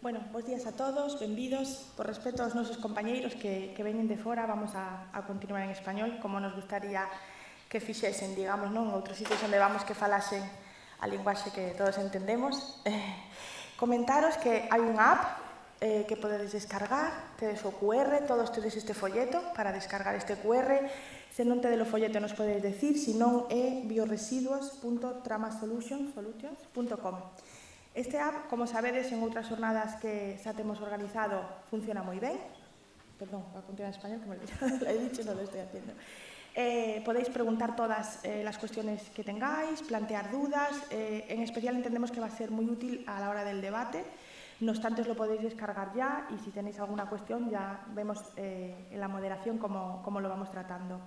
Bueno, bons días a todos, benvidos. Por respeto aos nosos compañeiros que veñen de fora, vamos a continuar en español, como nos gustaría que fixesen, digamos, non? Outros sitios onde vamos que falasen a linguaxe que todos entendemos. Comentaros que hai unha app que podedes descargar, tedes o QR, todos tedes este folleto para descargar este QR. Se non tedes o folleto nos podedes decir, senón é bioresiduos.tramasolutions.com. Este app, como sabedes, en outras jornadas que xa temos organizado, funciona moi ben. Perdón, va a continuar en español, que me lo he dicho, no lo estoy haciendo. Podéis preguntar todas las cuestiones que tengáis, plantear dudas. En especial entendemos que va a ser muy útil a la hora del debate. No obstante, os lo podéis descargar ya y si tenéis alguna cuestión ya vemos en la moderación cómo lo vamos tratando.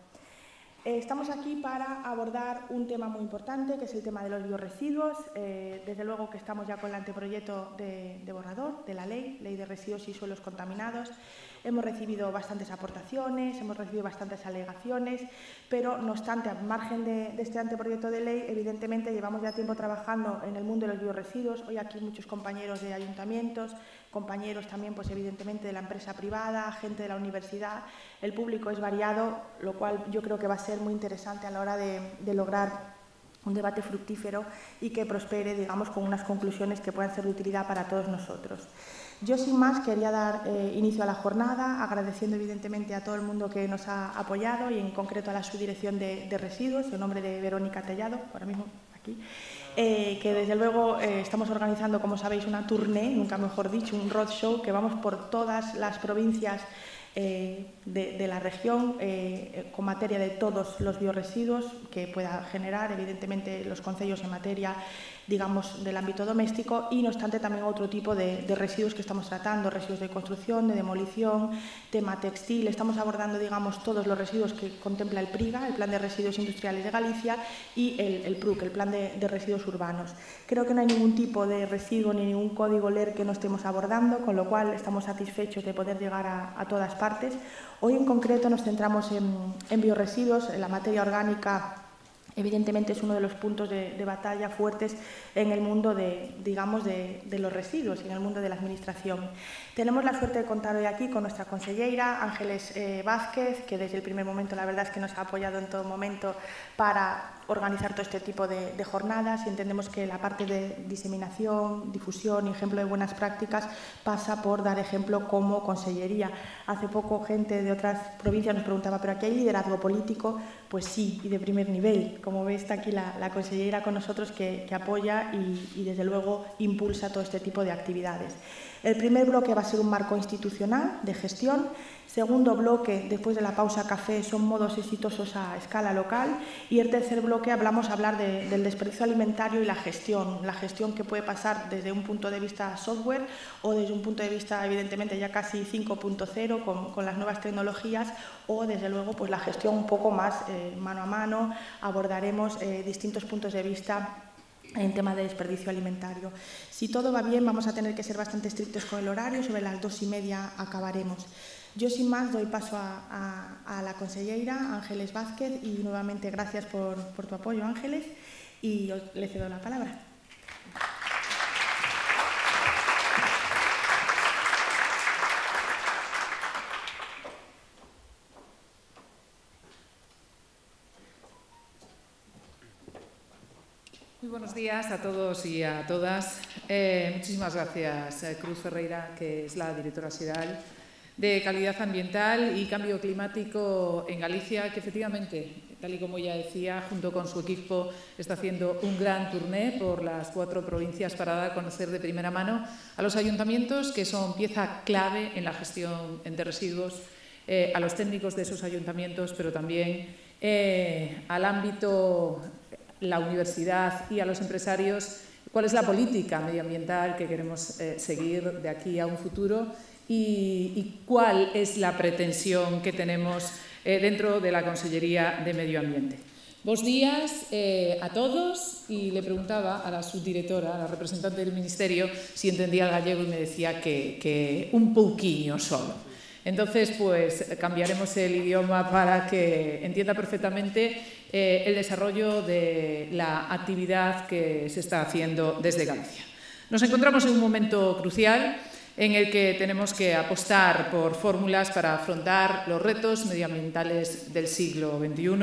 Estamos aquí para abordar un tema muy importante, que es el tema de los biorresiduos. Desde luego que estamos ya con el anteproyecto de borrador de la Ley de Residuos y Suelos Contaminados. Hemos recibido bastantes aportaciones, hemos recibido bastantes alegaciones, pero no obstante, al margen de este anteproyecto de ley, evidentemente llevamos ya tiempo trabajando en el mundo de los biorresiduos. Hoy aquí muchos compañeros de ayuntamientos, compañeros también, pues evidentemente de la empresa privada, gente de la universidad. El público es variado, lo cual yo creo que va a ser muy interesante a la hora de lograr un debate fructífero y que prospere, digamos, con unas conclusiones que puedan ser de utilidad para todos nosotros. Yo, sin más, quería dar inicio a la jornada, agradeciendo evidentemente a todo el mundo que nos ha apoyado y en concreto a la Subdirección de Residuos, en nombre de Verónica Tellado, ahora mismo aquí, que desde luego estamos organizando, como sabéis, una tournée, nunca mejor dicho, un roadshow, que vamos por todas las provincias de la región con materia de todos los biorresiduos que pueda generar, evidentemente, los concellos en materia, digamos, del ámbito doméstico y, no obstante, también otro tipo de residuos que estamos tratando, residuos de construcción, de demolición, tema textil. Estamos abordando, digamos, todos los residuos que contempla el PRIGA, el Plan de Residuos Industriales de Galicia, y el PRUC, el Plan de Residuos Urbanos. Creo que no hay ningún tipo de residuo ni ningún código LER que no estemos abordando, con lo cual estamos satisfechos de poder llegar a todas partes. Hoy, en concreto, nos centramos en biorresiduos, en la materia orgánica. Evidentemente es uno de los puntos de batalla fuertes en el mundo de los residuos y en el mundo de la administración. Tenemos la suerte de contar hoy aquí con nuestra consellera, Ángeles Vázquez, que desde el primer momento la verdad es que nos ha apoyado en todo momento para organizar todo este tipo de jornadas, y entendemos que la parte de diseminación, difusión y ejemplo de buenas prácticas pasa por dar ejemplo como consellería. Hace poco gente de otras provincias nos preguntaba, ¿pero aquí hay liderazgo político? Pues sí, y de primer nivel. Como veis, está aquí la consellera con nosotros que apoya y desde luego impulsa todo este tipo de actividades. El primer bloque va a ser un marco institucional de gestión. Segundo bloque, después de la pausa café, son modos exitosos a escala local. Y el tercer bloque vamos a hablar del desperdicio alimentario y la gestión que puede pasar desde un punto de vista software o desde un punto de vista, evidentemente, ya casi 5.0 con las nuevas tecnologías, o desde luego pues la gestión un poco más mano a mano. Abordaremos distintos puntos de vista en tema de desperdicio alimentario. Si todo va bien, vamos a tener que ser bastante estrictos con el horario, sobre las 2:30 acabaremos. Yo, sin más, doy paso a la consellera, Ángeles Vázquez, y nuevamente gracias por tu apoyo, Ángeles, y le cedo la palabra. Muy buenos días a todos y a todas. Muchísimas gracias, Cruz Ferreira, que es la directora xeral de Calidad Ambiental y Cambio Climático en Galicia, que efectivamente, tal y como ella decía, junto con su equipo está haciendo un gran tourné por las 4 provincias para dar a conocer de primera mano a los ayuntamientos, que son pieza clave en la gestión de residuos, a los técnicos de esos ayuntamientos, pero también al ámbito, la universidad y a los empresarios, cuál es la política medioambiental que queremos seguir de aquí a un futuro y cuál es la pretensión que tenemos dentro de la Consellería de Medio Ambiente. Bos días a todos, y le preguntaba a la subdirectora, a la representante del Ministerio, si entendía el gallego y me decía que un pouquiño solo. Entonces, pues cambiaremos el idioma para que entienda perfectamente el desarrollo de la actividad que se está haciendo desde Galicia. Nos encontramos en un momento crucial en el que tenemos que apostar por fórmulas para afrontar los retos medioambientales del siglo XXI,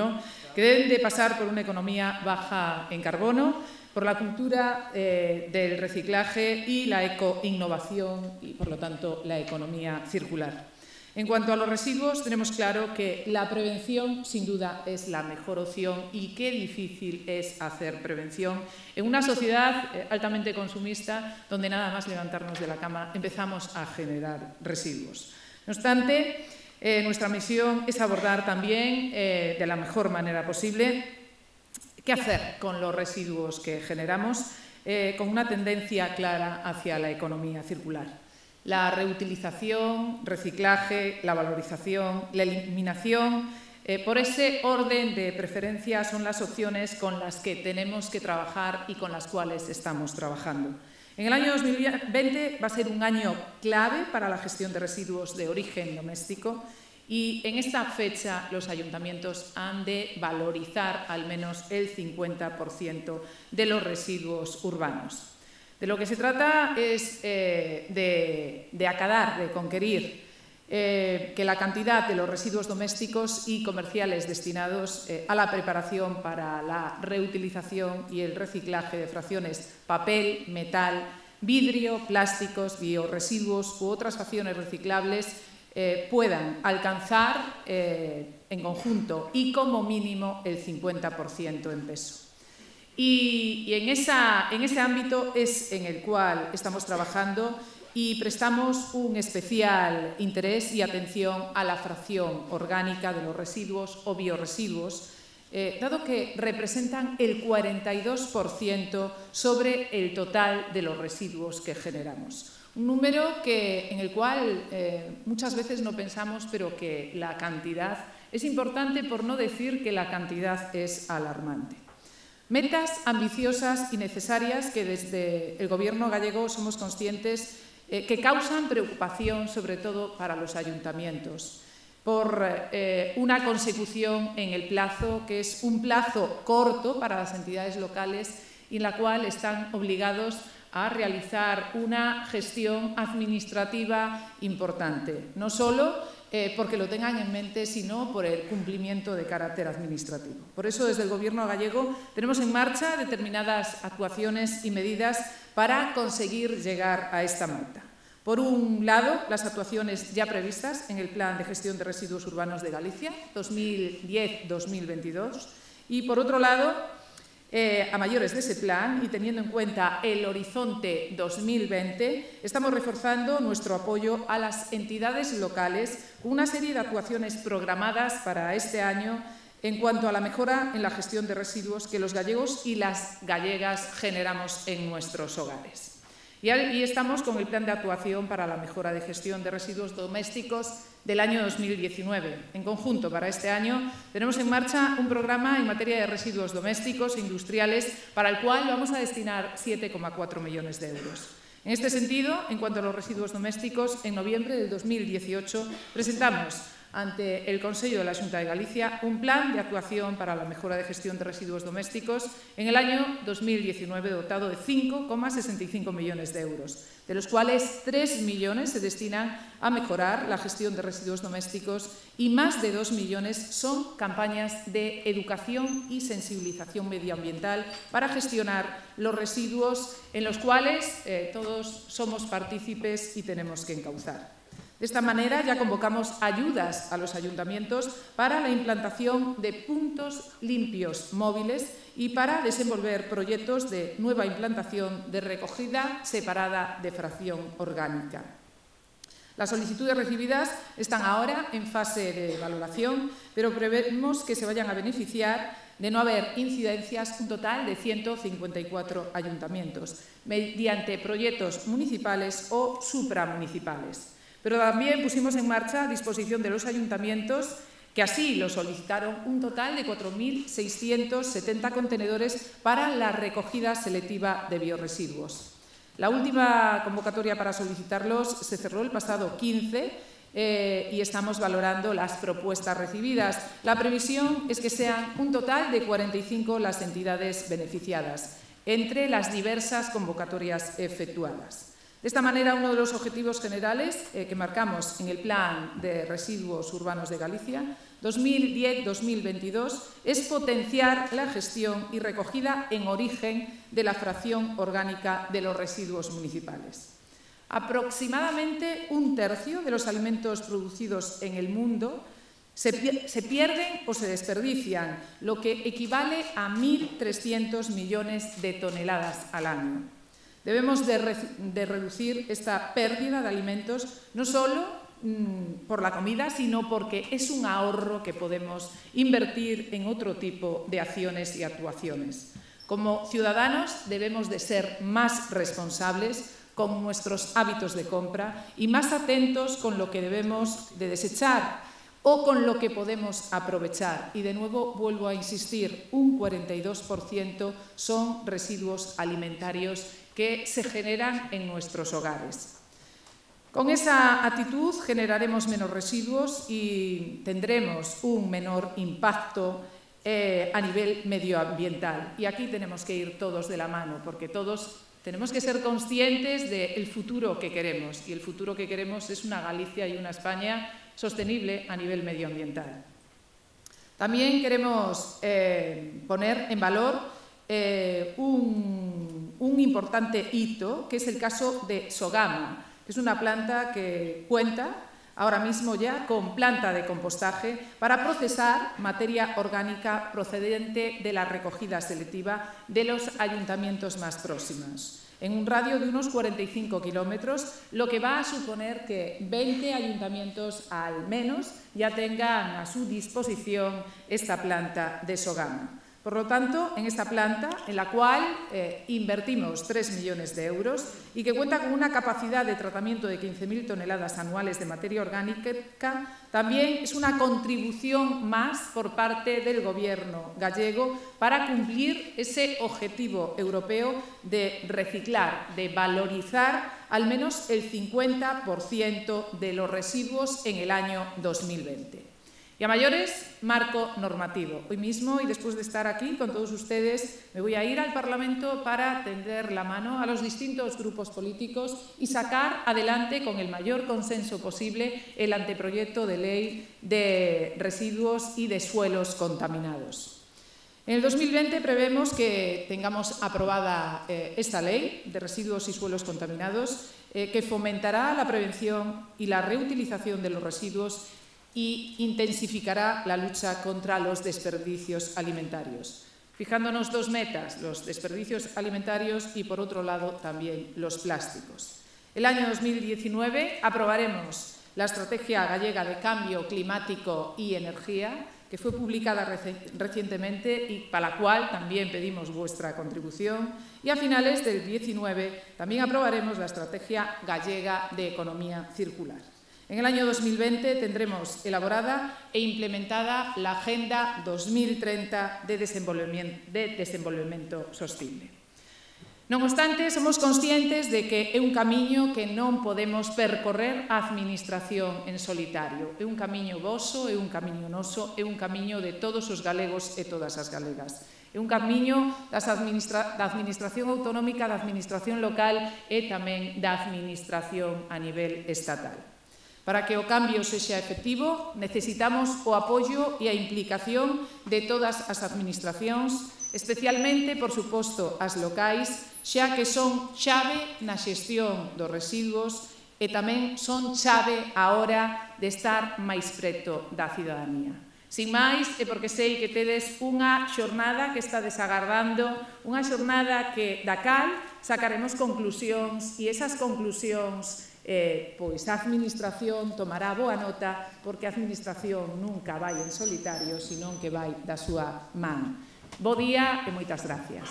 que deben de pasar por una economía baja en carbono, por la cultura del reciclaje y la ecoinnovación y, por lo tanto, la economía circular. En cuanto a los residuos, tenemos claro que la prevención, sin duda, es la mejor opción y qué difícil es hacer prevención en una sociedad altamente consumista donde nada más levantarnos de la cama empezamos a generar residuos. No obstante, nuestra misión es abordar también de la mejor manera posible qué hacer con los residuos que generamos con una tendencia clara hacia la economía circular. La reutilización, reciclaje, la valorización, la eliminación, por ese orden de preferencia son las opciones con las que tenemos que trabajar y con las cuales estamos trabajando. En el año 2020 va a ser un año clave para la gestión de residuos de origen doméstico y en esta fecha los ayuntamientos han de valorizar al menos el 50% de los residuos urbanos. De lo que se trata es de acabar, de conquerir que la cantidad de los residuos domésticos y comerciales destinados a la preparación para la reutilización y el reciclaje de fracciones papel, metal, vidrio, plásticos, biorresiduos u otras fracciones reciclables puedan alcanzar en conjunto y como mínimo el 50% en peso. Y en ese ámbito es en el cual estamos trabajando y prestamos un especial interés y atención a la fracción orgánica de los residuos o biorresiduos, dado que representan el 42% sobre el total de los residuos que generamos. Un número en el cual muchas veces no pensamos, pero que la cantidad es importante, por no decir que la cantidad es alarmante. Metas ambiciosas y necesarias que desde el Gobierno gallego somos conscientes que causan preocupación, sobre todo para los ayuntamientos, por una consecución en el plazo, que es un plazo corto para las entidades locales y en la cual están obligados a realizar una gestión administrativa importante, no solo porque lo tengan en mente, sino por el cumplimiento de carácter administrativo. Por eso, desde el Gobierno gallego tenemos en marcha determinadas actuaciones y medidas para conseguir llegar a esta meta. Por un lado, las actuaciones ya previstas en el Plan de Gestión de Residuos Urbanos de Galicia 2010-2022 y, por otro lado, a mayores de ese plan y teniendo en cuenta el horizonte 2020, estamos reforzando nuestro apoyo a las entidades locales con una serie de actuaciones programadas para este año en cuanto a la mejora en la gestión de residuos que los gallegos y las gallegas generamos en nuestros hogares. Y estamos con el Plan de Actuación para la Mejora de Gestión de Residuos Domésticos del año 2019. En conjunto, para este año, tenemos en marcha un programa en materia de residuos domésticos e industriales para el cual vamos a destinar 7,4 millones de euros. En este sentido, en cuanto a los residuos domésticos, en noviembre del 2018 presentamos ante el Consello de la Xunta de Galicia un plan de actuación para la mejora de gestión de residuos domésticos en el año 2019 dotado de 5,65 millones de euros, de los cuales 3 millones se destinan a mejorar la gestión de residuos domésticos y más de 2 millones son campañas de educación y sensibilización medioambiental para gestionar los residuos en los cuales todos somos partícipes y tenemos que encauzar. De esta manera ya convocamos ayudas a los ayuntamientos para la implantación de puntos limpios móviles y para desenvolver proyectos de nueva implantación de recogida separada de fracción orgánica. Las solicitudes recibidas están ahora en fase de valoración, pero prevemos que se vayan a beneficiar de no haber incidencias un total de 154 ayuntamientos, mediante proyectos municipales o supramunicipales. Pero también pusimos en marcha a disposición de los ayuntamientos, que así lo solicitaron, un total de 4.670 contenedores para la recogida selectiva de biorresiduos. La última convocatoria para solicitarlos se cerró el pasado 15 y estamos valorando las propuestas recibidas. La previsión es que sean un total de 45 las entidades beneficiadas, entre las diversas convocatorias efectuadas. De esta manera, uno de los objetivos generales que marcamos en el Plan de Residuos Urbanos de Galicia 2010-2022 es potenciar la gestión y recogida en origen de la fracción orgánica de los residuos municipales. Aproximadamente un tercio de los alimentos producidos en el mundo se pierden o se desperdician, lo que equivale a 1.300 millones de toneladas al año. Debemos de reducir esta pérdida de alimentos no solo por la comida, sino porque es un ahorro que podemos invertir en otro tipo de acciones y actuaciones. Como ciudadanos debemos de ser más responsables con nuestros hábitos de compra y más atentos con lo que debemos de desechar o con lo que podemos aprovechar. Y de nuevo vuelvo a insistir, un 42% son residuos alimentarios que se generan en nuestros hogares. Con esa actitud generaremos menos residuos y tendremos un menor impacto a nivel medioambiental. Y aquí tenemos que ir todos de la mano, porque todos tenemos que ser conscientes del futuro que queremos. Y el futuro que queremos es una Galicia y una España sostenible a nivel medioambiental. También queremos poner en valor un importante hito, que es el caso de Sogama, que es una planta que cuenta ahora mismo ya con planta de compostaje para procesar materia orgánica procedente de la recogida selectiva de los ayuntamientos más próximos, en un radio de unos 45 kilómetros, lo que va a suponer que 20 ayuntamientos al menos ya tengan a su disposición esta planta de Sogama. Por lo tanto, en esta planta, en la cual invertimos 3 millones de euros y que cuenta con una capacidad de tratamiento de 15.000 toneladas anuales de materia orgánica, también es una contribución más por parte del Gobierno gallego para cumplir ese objetivo europeo de reciclar, de valorizar al menos el 50% de los residuos en el año 2020. Y a mayores, marco normativo. Hoy mismo, y después de estar aquí con todos ustedes, me voy a ir al Parlamento para tender la mano a los distintos grupos políticos y sacar adelante con el mayor consenso posible el anteproyecto de ley de residuos y de suelos contaminados. En el 2020 prevemos que tengamos aprobada esta ley de residuos y suelos contaminados que fomentará la prevención y la reutilización de los residuos y intensificará la lucha contra los desperdicios alimentarios, fijándonos dos metas, los desperdicios alimentarios y, por otro lado, también los plásticos. El año 2019 aprobaremos la Estrategia Gallega de Cambio Climático y Energía, que fue publicada recientemente y para la cual también pedimos vuestra contribución. Y a finales del 2019 también aprobaremos la Estrategia Gallega de Economía Circular. En el año 2020 tendremos elaborada e implementada la Agenda 2030 de Desenvolvemento Sostible. Non obstante, somos conscientes de que é un camiño que non podemos percorrer a administración en solitario. É un camiño voso, é un camiño noso, é un camiño de todos os galegos e todas as galegas. É un camiño da administración autonómica, da administración local e tamén da administración a nivel estatal. Para que o cambio sexa efectivo, necesitamos o apoio e a implicación de todas as administracións, especialmente, por suposto, as locais, xa que son chave na xestión dos residuos e tamén son chave á hora de estar máis preto da cidadanía. Sin máis, é porque sei que tedes unha xornada que está desagardando, unha xornada que da cal sacaremos conclusións e esas conclusións pois a administración tomará boa nota porque a administración nunca vai en solitario, senón que vai da súa man. Bo día e moitas gracias.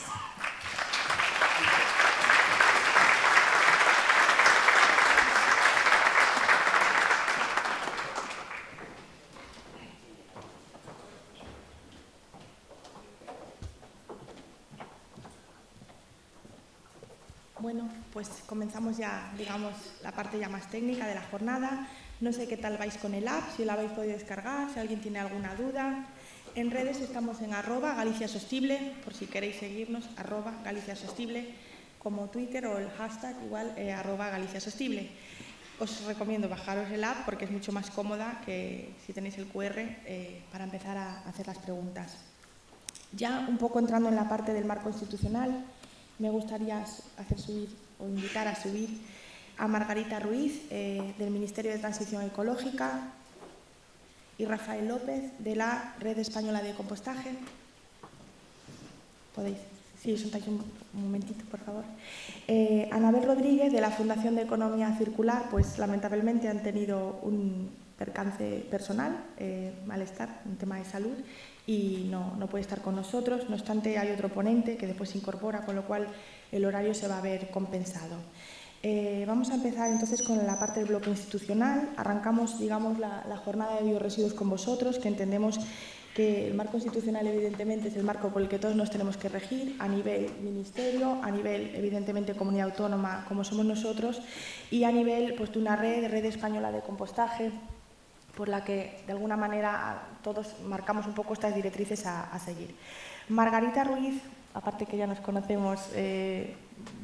Bueno, pues comenzamos ya, digamos, la parte ya más técnica de la jornada. No sé qué tal vais con el app, si la habéis podido descargar, si alguien tiene alguna duda. En redes estamos en @GaliciaSostible, por si queréis seguirnos, @GaliciaSostible, como Twitter o el hashtag igual @GaliciaSostible. Os recomiendo bajaros el app porque es mucho más cómoda que si tenéis el QR para empezar a hacer las preguntas. Ya un poco entrando en la parte del marco institucional, me gustaría hacer subir o invitar a subir a Margarita Ruiz del Ministerio de Transición Ecológica y Rafael López de la Red Española de Compostaje. ¿Podéis? Sí, os sentáis un momentito, por favor. Anabel Rodríguez, de la Fundación de Economía Circular, pues lamentablemente han tenido un percance personal, malestar, un tema de salud, y no puede estar con nosotros. No obstante, hay otro ponente que después se incorpora, con lo cual el horario se va a ver compensado. Vamos a empezar entonces con la parte del bloque institucional. Arrancamos, digamos, la jornada de biorresiduos con vosotros, que entendemos que el marco institucional evidentemente es el marco por el que todos nos tenemos que regir a nivel ministerio, a nivel evidentemente comunidad autónoma como somos nosotros y a nivel pues, de una red española de compostaje por la que de alguna manera todos marcamos un poco estas directrices a seguir. Margarita Ruiz, aparte que ya nos conocemos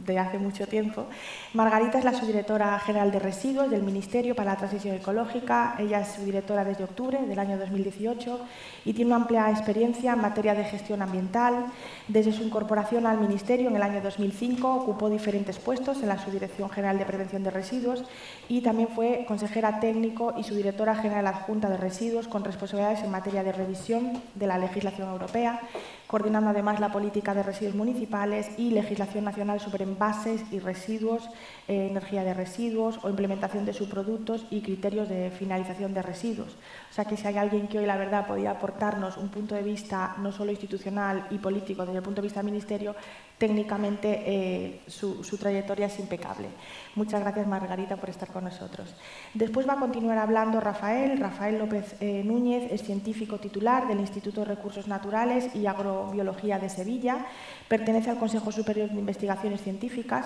de hace mucho tiempo, Margarita es la subdirectora general de residuos del Ministerio para la Transición Ecológica. Ella es subdirectora desde octubre del año 2018 y tiene una amplia experiencia en materia de gestión ambiental. Desde su incorporación al Ministerio en el año 2005 ocupó diferentes puestos en la Subdirección General de Prevención de Residuos y también fue consejera técnico y subdirectora general adjunta de residuos con responsabilidades en materia de revisión de la legislación europea, coordinando además la política de residuos municipales y legislación nacional sobre envases y residuos, energía de residuos o implementación de subproductos y criterios de finalización de residuos. O sea que si hay alguien que hoy la verdad podía aportarnos un punto de vista no solo institucional y político desde el punto de vista del Ministerio, técnicamente su trayectoria es impecable. Muchas gracias Margarita por estar con nosotros. Después va a continuar hablando Rafael López Núñez, es científico titular del Instituto de Recursos Naturales y Agrobiología de Sevilla, pertenece al Consejo Superior de Investigaciones Científicas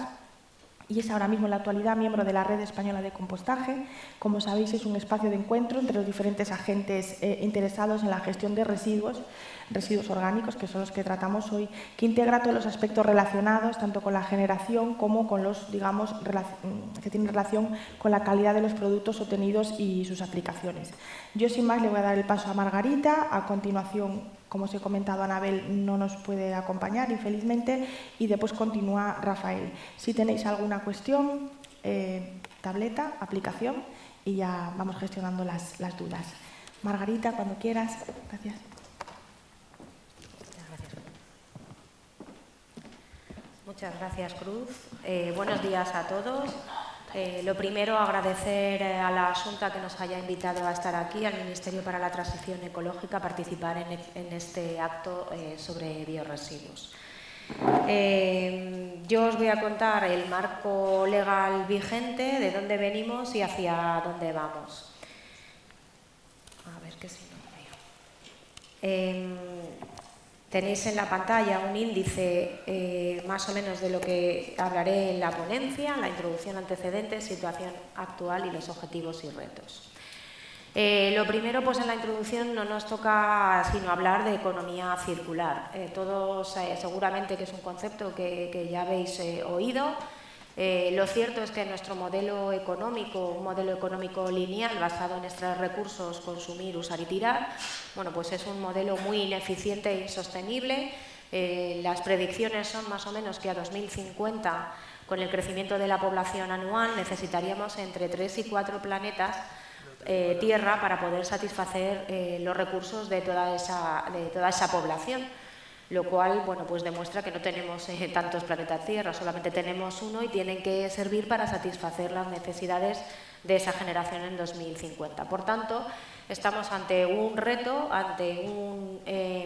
y es ahora mismo en la actualidad miembro de la Red Española de Compostaje. Como sabéis, es un espacio de encuentro entre los diferentes agentes interesados en la gestión de residuos orgánicos, que son los que tratamos hoy, que integra todos los aspectos relacionados tanto con la generación como con los, digamos, que tienen relación con la calidad de los productos obtenidos y sus aplicaciones. Yo, sin más, le voy a dar el paso a Margarita. A continuación, como os he comentado, Anabel no nos puede acompañar, infelizmente, y después continúa Rafael. Si tenéis alguna cuestión, tableta, aplicación, y ya vamos gestionando las dudas. Margarita, cuando quieras. Gracias. Muchas gracias, Cruz. Buenos días a todos. Lo primero, agradecer a la Xunta que nos haya invitado a estar aquí, al Ministerio para la Transición Ecológica, a participar en este acto sobre biorresiduos. Yo os voy a contar el marco legal vigente, de dónde venimos y hacia dónde vamos. A ver qué si no veo. Tenéis en la pantalla un índice más o menos de lo que hablaré en la ponencia, la introducción, antecedentes, situación actual y los objetivos y retos. Lo primero, pues en la introducción no nos toca sino hablar de economía circular. Todos seguramente que es un concepto que ya habéis oído. Lo cierto es que nuestro modelo económico, un modelo económico lineal basado en extraer recursos, consumir, usar y tirar, bueno, pues es un modelo muy ineficiente e insostenible. Las predicciones son más o menos que a 2050, con el crecimiento de la población anual, necesitaríamos entre 3 y 4 planetas Tierra para poder satisfacer los recursos de toda esa población. Lo cual, bueno, pues demuestra que no tenemos tantos planetas Tierra, solamente tenemos uno y tienen que servir para satisfacer las necesidades de esa generación en 2050. Por tanto, estamos ante un reto, ante un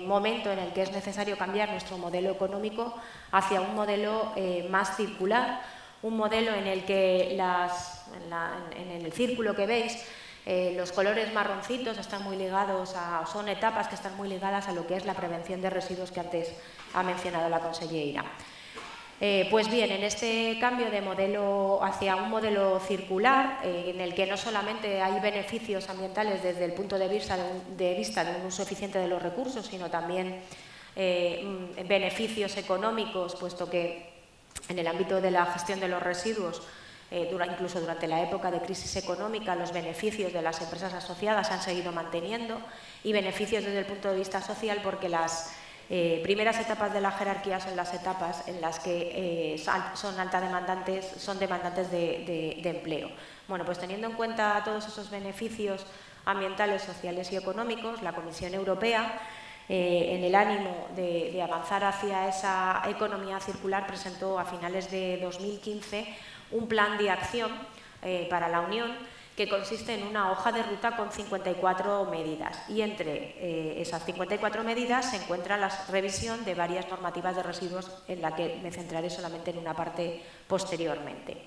momento en el que es necesario cambiar nuestro modelo económico hacia un modelo más circular, un modelo en el que en el círculo que veis, los colores marroncitos están muy ligados son etapas que están muy ligadas a lo que es la prevención de residuos que antes ha mencionado la consellera. Pues bien, en este cambio de modelo hacia un modelo circular, en el que no solamente hay beneficios ambientales desde el punto de vista de un uso eficiente de los recursos, sino también beneficios económicos, puesto que En el ámbito de la gestión de los residuos, incluso durante la época de crisis económica, los beneficios de las empresas asociadas se han seguido manteniendo, y beneficios desde el punto de vista social, porque las primeras etapas de la jerarquía son las etapas en las que son demandantes de empleo. Bueno, pues teniendo en cuenta todos esos beneficios ambientales, sociales y económicos, la Comisión Europea, en el ánimo de avanzar hacia esa economía circular, presentó a finales de 2015 un plan de acción para la Unión, que consiste en una hoja de ruta con 54 medidas, y entre esas 54 medidas se encuentra la revisión de varias normativas de residuos, en la que me centraré solamente en una parte posteriormente.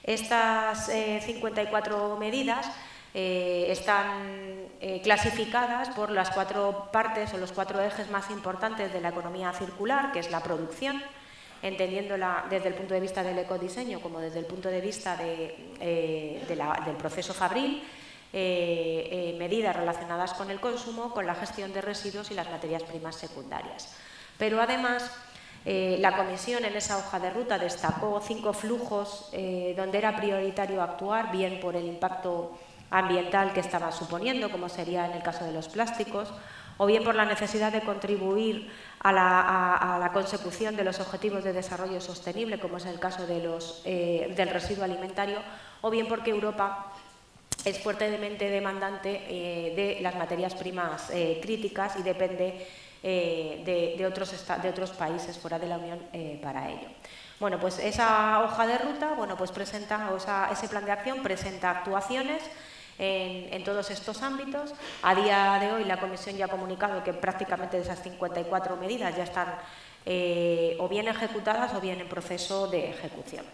Estas 54 medidas están clasificadas por las 4 partes o los 4 ejes más importantes de la economía circular, que es la producción, entendiéndola desde el punto de vista del ecodiseño como desde el punto de vista del proceso fabril, medidas relacionadas con el consumo, con la gestión de residuos y las materias primas secundarias. Pero además, la Comisión en esa hoja de ruta destacó 5 flujos donde era prioritario actuar, bien por el impacto ambiental que estaba suponiendo, como sería en el caso de los plásticos, o bien por la necesidad de contribuir a la consecución de los objetivos de desarrollo sostenible, como es el caso del residuo alimentario, o bien porque Europa es fuertemente demandante de las materias primas críticas y depende de otros países fuera de la Unión para ello. Bueno, pues esa hoja de ruta, bueno, pues presenta, ese plan de acción presenta actuaciones en todos estos ámbitos. A día de hoy la Comisión ya ha comunicado que prácticamente de esas 54 medidas ya están o bien ejecutadas o bien en proceso de ejecución.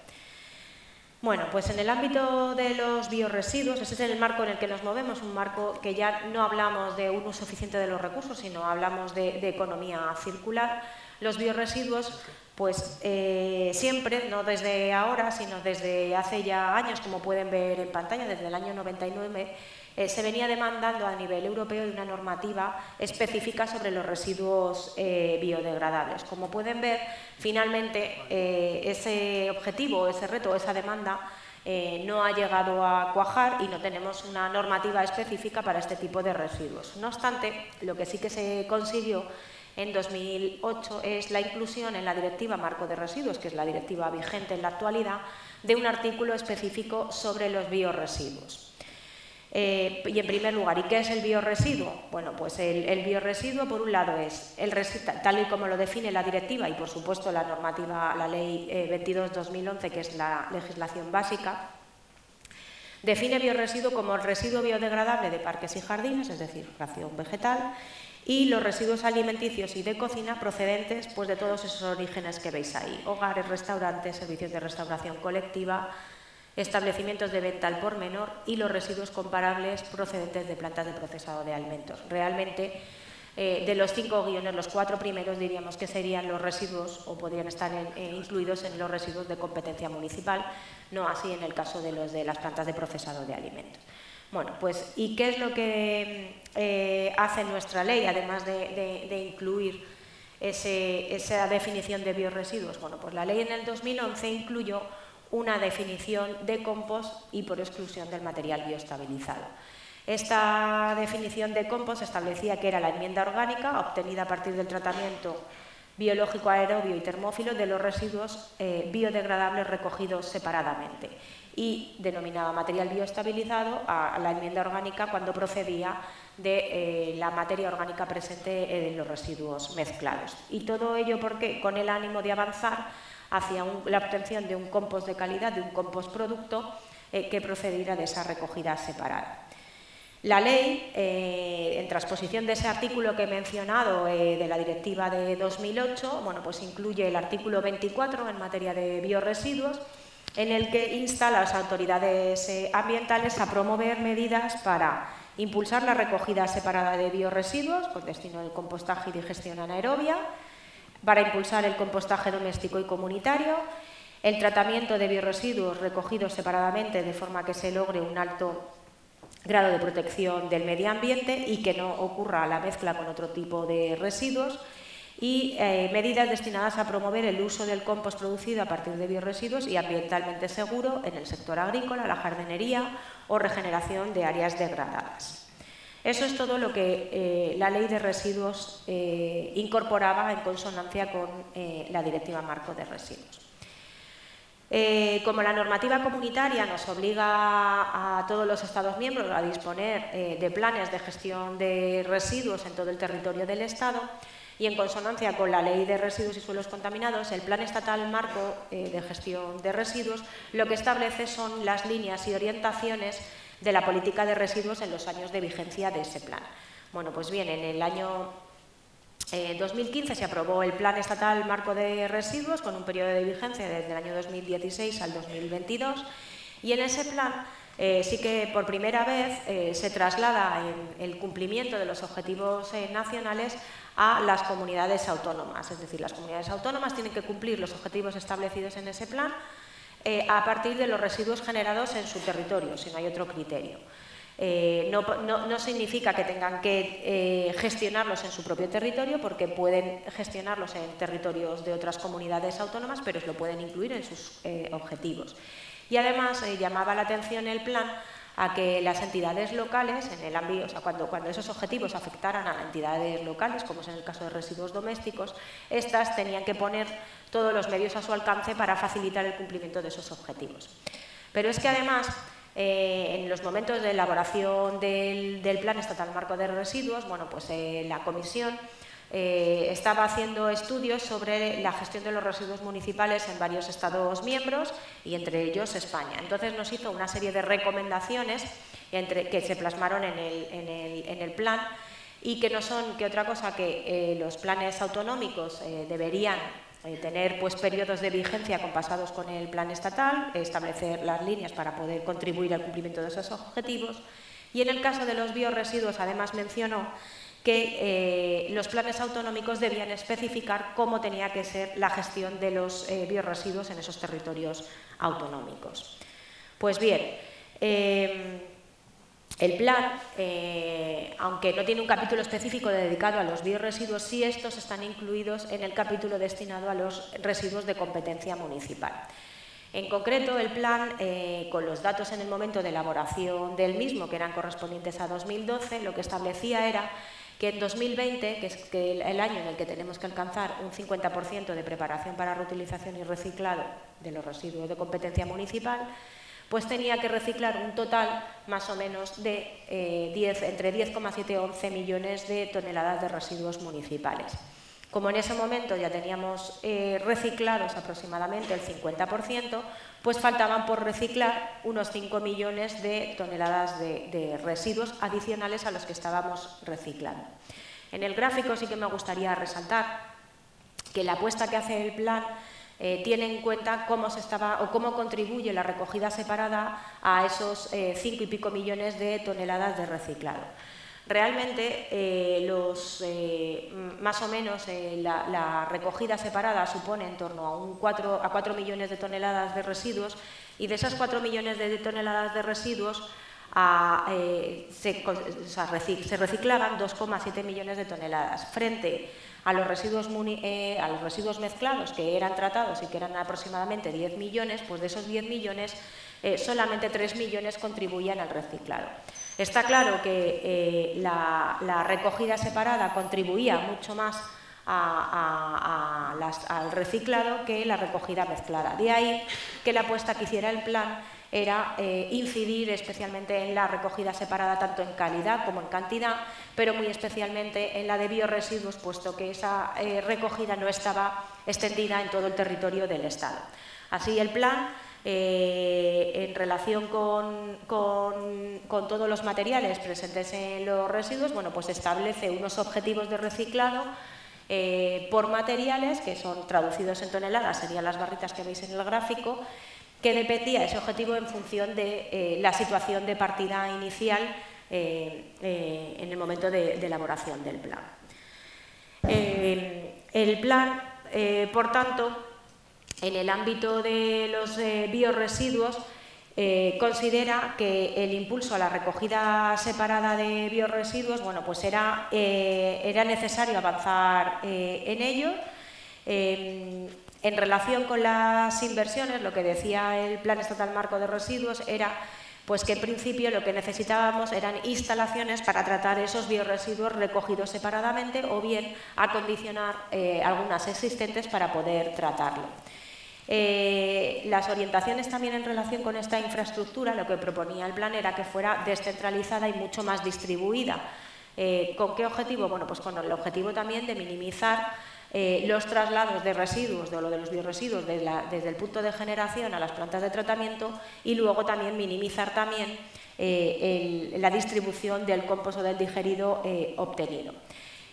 Bueno, pues en el ámbito de los biorresiduos, ese es el marco en el que nos movemos, un marco que ya no hablamos de un uso eficiente de los recursos, sino hablamos de economía circular. Los biorresiduos, pues siempre, no desde ahora, sino desde hace ya años, como pueden ver en pantalla, desde el año 99, se venía demandando a nivel europeo de una normativa específica sobre los residuos biodegradables. Como pueden ver, finalmente ese objetivo, ese reto, esa demanda no ha llegado a cuajar y no tenemos una normativa específica para este tipo de residuos. No obstante, lo que sí que se consiguió en 2008 es la inclusión en la Directiva Marco de Residuos, que es la directiva vigente en la actualidad, de un artículo específico sobre los biorresiduos. Y en primer lugar, ¿y qué es el biorresiduo? Bueno, pues el biorresiduo, por un lado, es tal y como lo define la directiva y, por supuesto, la normativa, la Ley 22/2011, que es la legislación básica, define biorresiduo como el residuo biodegradable de parques y jardines, es decir, fracción vegetal, y los residuos alimenticios y de cocina procedentes pues, de todos esos orígenes que veis ahí: hogares, restaurantes, servicios de restauración colectiva, establecimientos de venta al por menor y los residuos comparables procedentes de plantas de procesado de alimentos. Realmente, de los 5 guiones, los 4 primeros diríamos que serían los residuos o podrían estar incluidos en los residuos de competencia municipal, no así en el caso de los de las plantas de procesado de alimentos. Bueno, pues, ¿y qué es lo que hace nuestra ley, además de incluir esa definición de biorresiduos? Bueno, pues la ley en el 2011 incluyó una definición de compost y por exclusión del material bioestabilizado. Esta definición de compost establecía que era la enmienda orgánica obtenida a partir del tratamiento biológico aerobio y termófilo de los residuos biodegradables recogidos separadamente, y denominaba material bioestabilizado a la enmienda orgánica cuando procedía de la materia orgánica presente en los residuos mezclados. Y todo ello porque con el ánimo de avanzar hacia la obtención de un compost de calidad, de un compost producto que procediera de esa recogida separada. La ley, en transposición de ese artículo que he mencionado de la Directiva de 2008, bueno, pues incluye el artículo 24 en materia de biorresiduos, en el que insta a las autoridades ambientales a promover medidas para impulsar la recogida separada de biorresiduos con destino al compostaje y digestión anaerobia, para impulsar el compostaje doméstico y comunitario, el tratamiento de biorresiduos recogidos separadamente de forma que se logre un alto grado de protección del medio ambiente y que no ocurra la mezcla con otro tipo de residuos, y medidas destinadas a promover el uso del compost producido a partir de biorresiduos y ambientalmente seguro en el sector agrícola, la jardinería o regeneración de áreas degradadas. Eso es todo lo que la Ley de Residuos incorporaba en consonancia con la Directiva Marco de Residuos. Como la normativa comunitaria nos obliga a todos los Estados miembros a disponer de planes de gestión de residuos en todo el territorio del Estado, y en consonancia con la Ley de Residuos y Suelos Contaminados, el Plan Estatal Marco de Gestión de Residuos lo que establece son las líneas y orientaciones de la política de residuos en los años de vigencia de ese plan. Bueno, pues bien, en el año 2015 se aprobó el Plan Estatal Marco de Residuos con un periodo de vigencia desde el año 2016 al 2022, y en ese plan sí que por primera vez se traslada el cumplimiento de los objetivos nacionales a las comunidades autónomas. Es decir, las comunidades autónomas tienen que cumplir los objetivos establecidos en ese plan a partir de los residuos generados en su territorio, si no hay otro criterio. No significa que tengan que gestionarlos en su propio territorio, porque pueden gestionarlos en territorios de otras comunidades autónomas, pero lo pueden incluir en sus objetivos. Y además llamaba la atención el plan a que las entidades locales, en el ámbito, o sea, cuando esos objetivos afectaran a entidades locales, como es en el caso de residuos domésticos, estas tenían que poner todos los medios a su alcance para facilitar el cumplimiento de esos objetivos. Pero es que además, en los momentos de elaboración del Plan Estatal Marco de Residuos, bueno, pues la Comisión estaba haciendo estudios sobre la gestión de los residuos municipales en varios Estados miembros y entre ellos España. Entonces nos hizo una serie de recomendaciones que se plasmaron en el plan y que no son que otra cosa que los planes autonómicos deberían tener pues periodos de vigencia compasados con el plan estatal, establecer las líneas para poder contribuir al cumplimiento de esos objetivos, y en el caso de los biorresiduos además mencionó que los planes autonómicos debían especificar cómo tenía que ser la gestión de los biorresiduos en esos territorios autonómicos. Pues bien, el plan, aunque no tiene un capítulo específico dedicado a los biorresiduos, sí estos están incluidos en el capítulo destinado a los residuos de competencia municipal. En concreto, el plan, con los datos en el momento de elaboración del mismo, que eran correspondientes a 2012, lo que establecía era que en 2020, que es el año en el que tenemos que alcanzar un 50% de preparación para reutilización y reciclado de los residuos de competencia municipal, pues tenía que reciclar un total más o menos de entre 10,7 y 11 millones de toneladas de residuos municipales. Como en ese momento ya teníamos reciclados aproximadamente el 50%, pues faltaban por reciclar unos 5 millones de toneladas de residuos adicionales a los que estábamos reciclando. En el gráfico sí que me gustaría resaltar que la apuesta que hace el plan tiene en cuenta cómo contribuye la recogida separada a esos 5 y pico millones de toneladas de reciclado. Realmente, más o menos la recogida separada supone en torno a 4 millones de toneladas de residuos, y de esas 4 millones de toneladas de residuos se reciclaban 2,7 millones de toneladas, frente a los residuos mezclados que eran tratados y que eran aproximadamente 10 millones, pues de esos 10 millones solamente 3 millones contribuían al reciclado. Está claro que la recogida separada contribuía mucho más al reciclado que la recogida mezclada. De ahí que la apuesta que hiciera el plan era incidir especialmente en la recogida separada tanto en calidad como en cantidad, pero muy especialmente en la de biorresiduos, puesto que esa recogida no estaba extendida en todo el territorio del Estado. Así, el plan, en relación con todos los materiales presentes en los residuos, bueno, pues establece unos objetivos de reciclado por materiales, que son traducidos en toneladas, serían las barritas que veis en el gráfico, que dependía ese objetivo en función de la situación de partida inicial en el momento de elaboración del plan. El plan, por tanto, en el ámbito de los biorresiduos, considera que el impulso a la recogida separada de biorresiduos, bueno, pues era necesario avanzar en ello. En relación con las inversiones, lo que decía el Plan Estatal Marco de Residuos era pues que en principio lo que necesitábamos eran instalaciones para tratar esos biorresiduos recogidos separadamente o bien acondicionar algunas existentes para poder tratarlo. Las orientaciones también en relación con esta infraestructura, lo que proponía el plan era que fuera descentralizada y mucho más distribuida. ¿Con qué objetivo? Bueno, pues con el objetivo también de minimizar los traslados de residuos, de los biorresiduos, desde el punto de generación a las plantas de tratamiento y luego también minimizar también la distribución del compost o del digerido obtenido.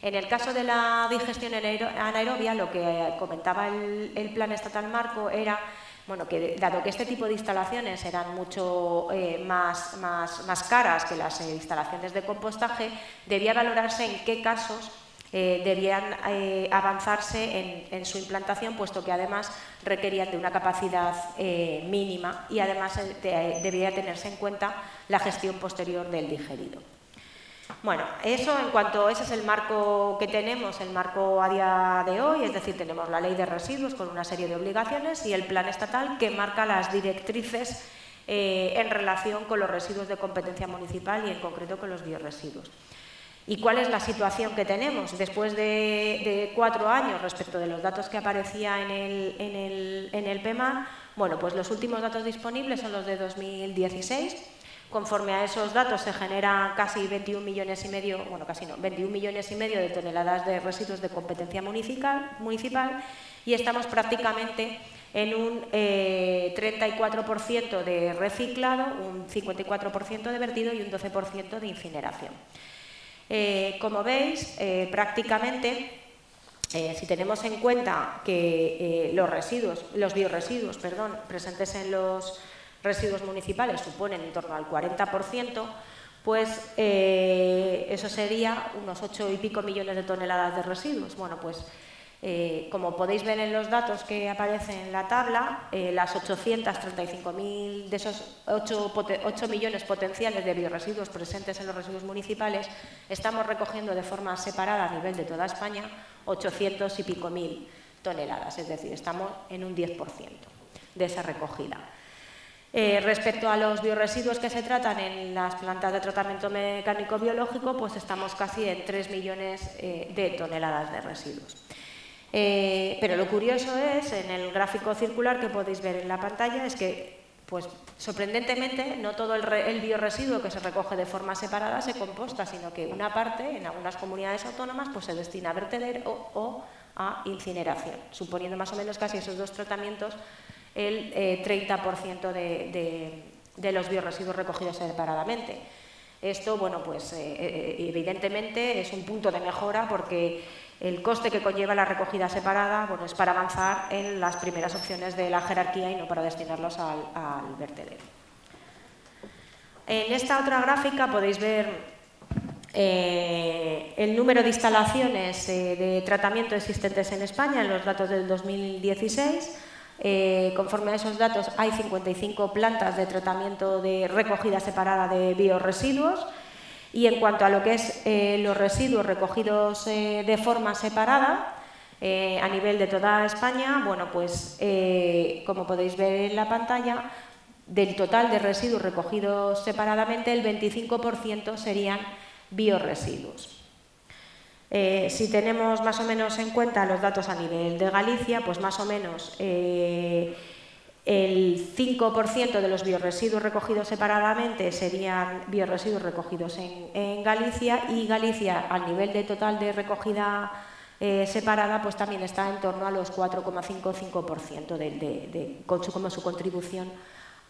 En el caso de la digestión anaerobia, lo que comentaba el Plan Estatal Marco era bueno, que dado que este tipo de instalaciones eran mucho más caras que las instalaciones de compostaje, debía valorarse en qué casos debían avanzarse en su implantación, puesto que además requerían de una capacidad mínima y además debía tenerse en cuenta la gestión posterior del digerido. Bueno, eso en cuanto ese es el marco que tenemos, el marco a día de hoy, es decir, tenemos la Ley de Residuos con una serie de obligaciones y el Plan Estatal que marca las directrices en relación con los residuos de competencia municipal y en concreto con los biorresiduos. ¿Y cuál es la situación que tenemos? Después de 4 años respecto de los datos que aparecía en el PEMAR, bueno, pues los últimos datos disponibles son los de 2016. Conforme a esos datos se generan casi 21 millones y medio, bueno, casi no, 21 millones y medio de toneladas de residuos de competencia municipal y estamos prácticamente en un 34% de reciclado, un 54% de vertido y un 12% de incineración. Como veis, prácticamente, si tenemos en cuenta que los biorresiduos presentes en los residuos municipales suponen en torno al 40%, pues eso sería unos 8 y pico millones de toneladas de residuos. Bueno, pues como podéis ver en los datos que aparecen en la tabla, las 835.000 de esos 8 millones potenciales de biorresiduos presentes en los residuos municipales, estamos recogiendo de forma separada a nivel de toda España 800 y pico mil toneladas, es decir, estamos en un 10% de esa recogida. Respecto a los biorresiduos que se tratan en las plantas de tratamiento mecánico biológico, pues estamos casi en 3 millones de toneladas de residuos. Pero lo curioso es, en el gráfico circular que podéis ver en la pantalla, es que, pues, sorprendentemente, no todo el biorresiduo que se recoge de forma separada se composta, sino que una parte, en algunas comunidades autónomas, pues se destina a vertedero o a incineración, suponiendo más o menos casi esos dos tratamientos el 30% de los biorresiduos recogidos separadamente. Esto, bueno, pues evidentemente es un punto de mejora porque el coste que conlleva la recogida separada, bueno, es para avanzar en las primeras opciones de la jerarquía y no para destinarlos al vertedero. En esta otra gráfica podéis ver el número de instalaciones de tratamiento existentes en España en los datos del 2016. Conforme a esos datos hay 55 plantas de tratamiento de recogida separada de biorresiduos y en cuanto a lo que es los residuos recogidos de forma separada a nivel de toda España, bueno, pues como podéis ver en la pantalla, del total de residuos recogidos separadamente el 25% serían biorresiduos. Si tenemos más o menos en cuenta los datos a nivel de Galicia, pues más o menos el 5% de los biorresiduos recogidos separadamente serían biorresiduos recogidos en Galicia y Galicia, al nivel de total de recogida separada, pues también está en torno a los 4,5% como su contribución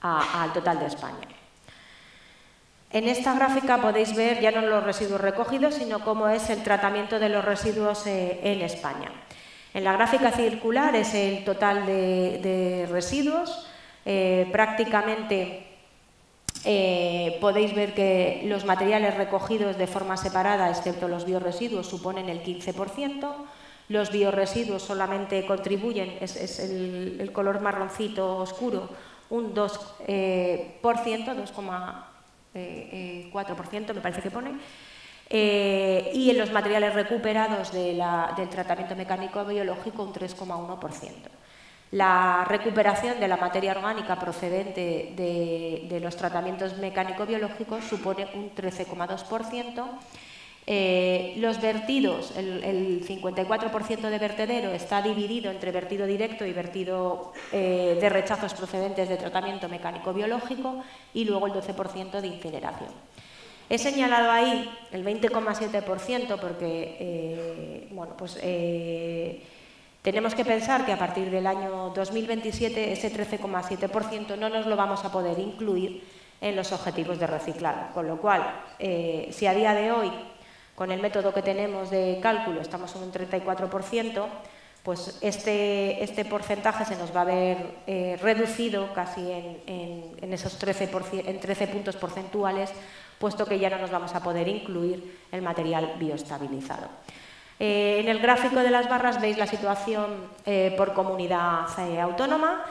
al total de España. En esta gráfica podéis ver ya no los residuos recogidos, sino cómo es el tratamiento de los residuos en España. En la gráfica circular es el total de residuos. Prácticamente podéis ver que los materiales recogidos de forma separada, excepto los biorresiduos, suponen el 15%. Los biorresiduos solamente contribuyen, es el color marroncito oscuro, un 2,4%, me parece que pone, y en los materiales recuperados del tratamiento mecánico biológico un 3,1%. La recuperación de la materia orgánica procedente de los tratamientos mecánico-biológicos supone un 13,2%. Los vertidos, el 54% de vertedero está dividido entre vertido directo y vertido de rechazos procedentes de tratamiento mecánico-biológico y luego el 12% de incineración. He señalado ahí el 20,7% porque tenemos que pensar que a partir del año 2027 ese 13,7% no nos lo vamos a poder incluir en los objetivos de reciclado, con lo cual, si a día de hoy, con el método que tenemos de cálculo, estamos en un 34%, pues este porcentaje se nos va a ver reducido casi en esos 13 puntos porcentuales, puesto que ya no nos vamos a poder incluir el material bioestabilizado. En el gráfico de las barras veis la situación por comunidad autónoma.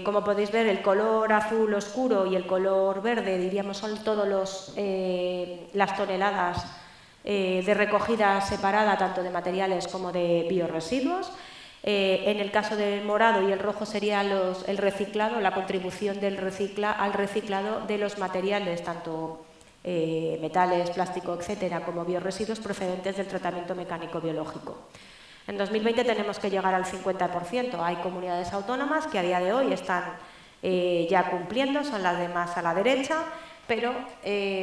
Como podéis ver, el color azul oscuro y el color verde, diríamos, son todas las toneladas de recogida separada tanto de materiales como de biorresiduos. En el caso del morado y el rojo sería el reciclado, la contribución al reciclado de los materiales, tanto metales, plástico, etcétera, como biorresiduos procedentes del tratamiento mecánico-biológico. En 2020 tenemos que llegar al 50%. Hay comunidades autónomas que a día de hoy están ya cumpliendo, son las demás a la derecha, pero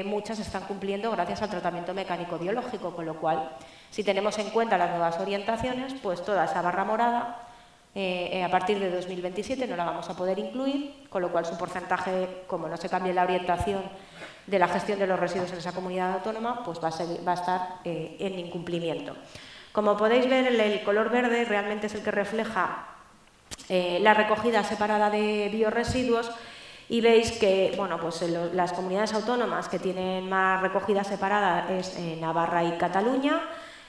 muchas están cumpliendo gracias al tratamiento mecánico-biológico, con lo cual, si tenemos en cuenta las nuevas orientaciones, pues toda esa barra morada a partir de 2027 no la vamos a poder incluir, con lo cual su porcentaje, como no se cambie la orientación de la gestión de los residuos en esa comunidad autónoma, pues va a estar en incumplimiento. Como podéis ver, el color verde realmente es el que refleja la recogida separada de biorresiduos y veis que las comunidades autónomas que tienen más recogida separada es Navarra y Cataluña,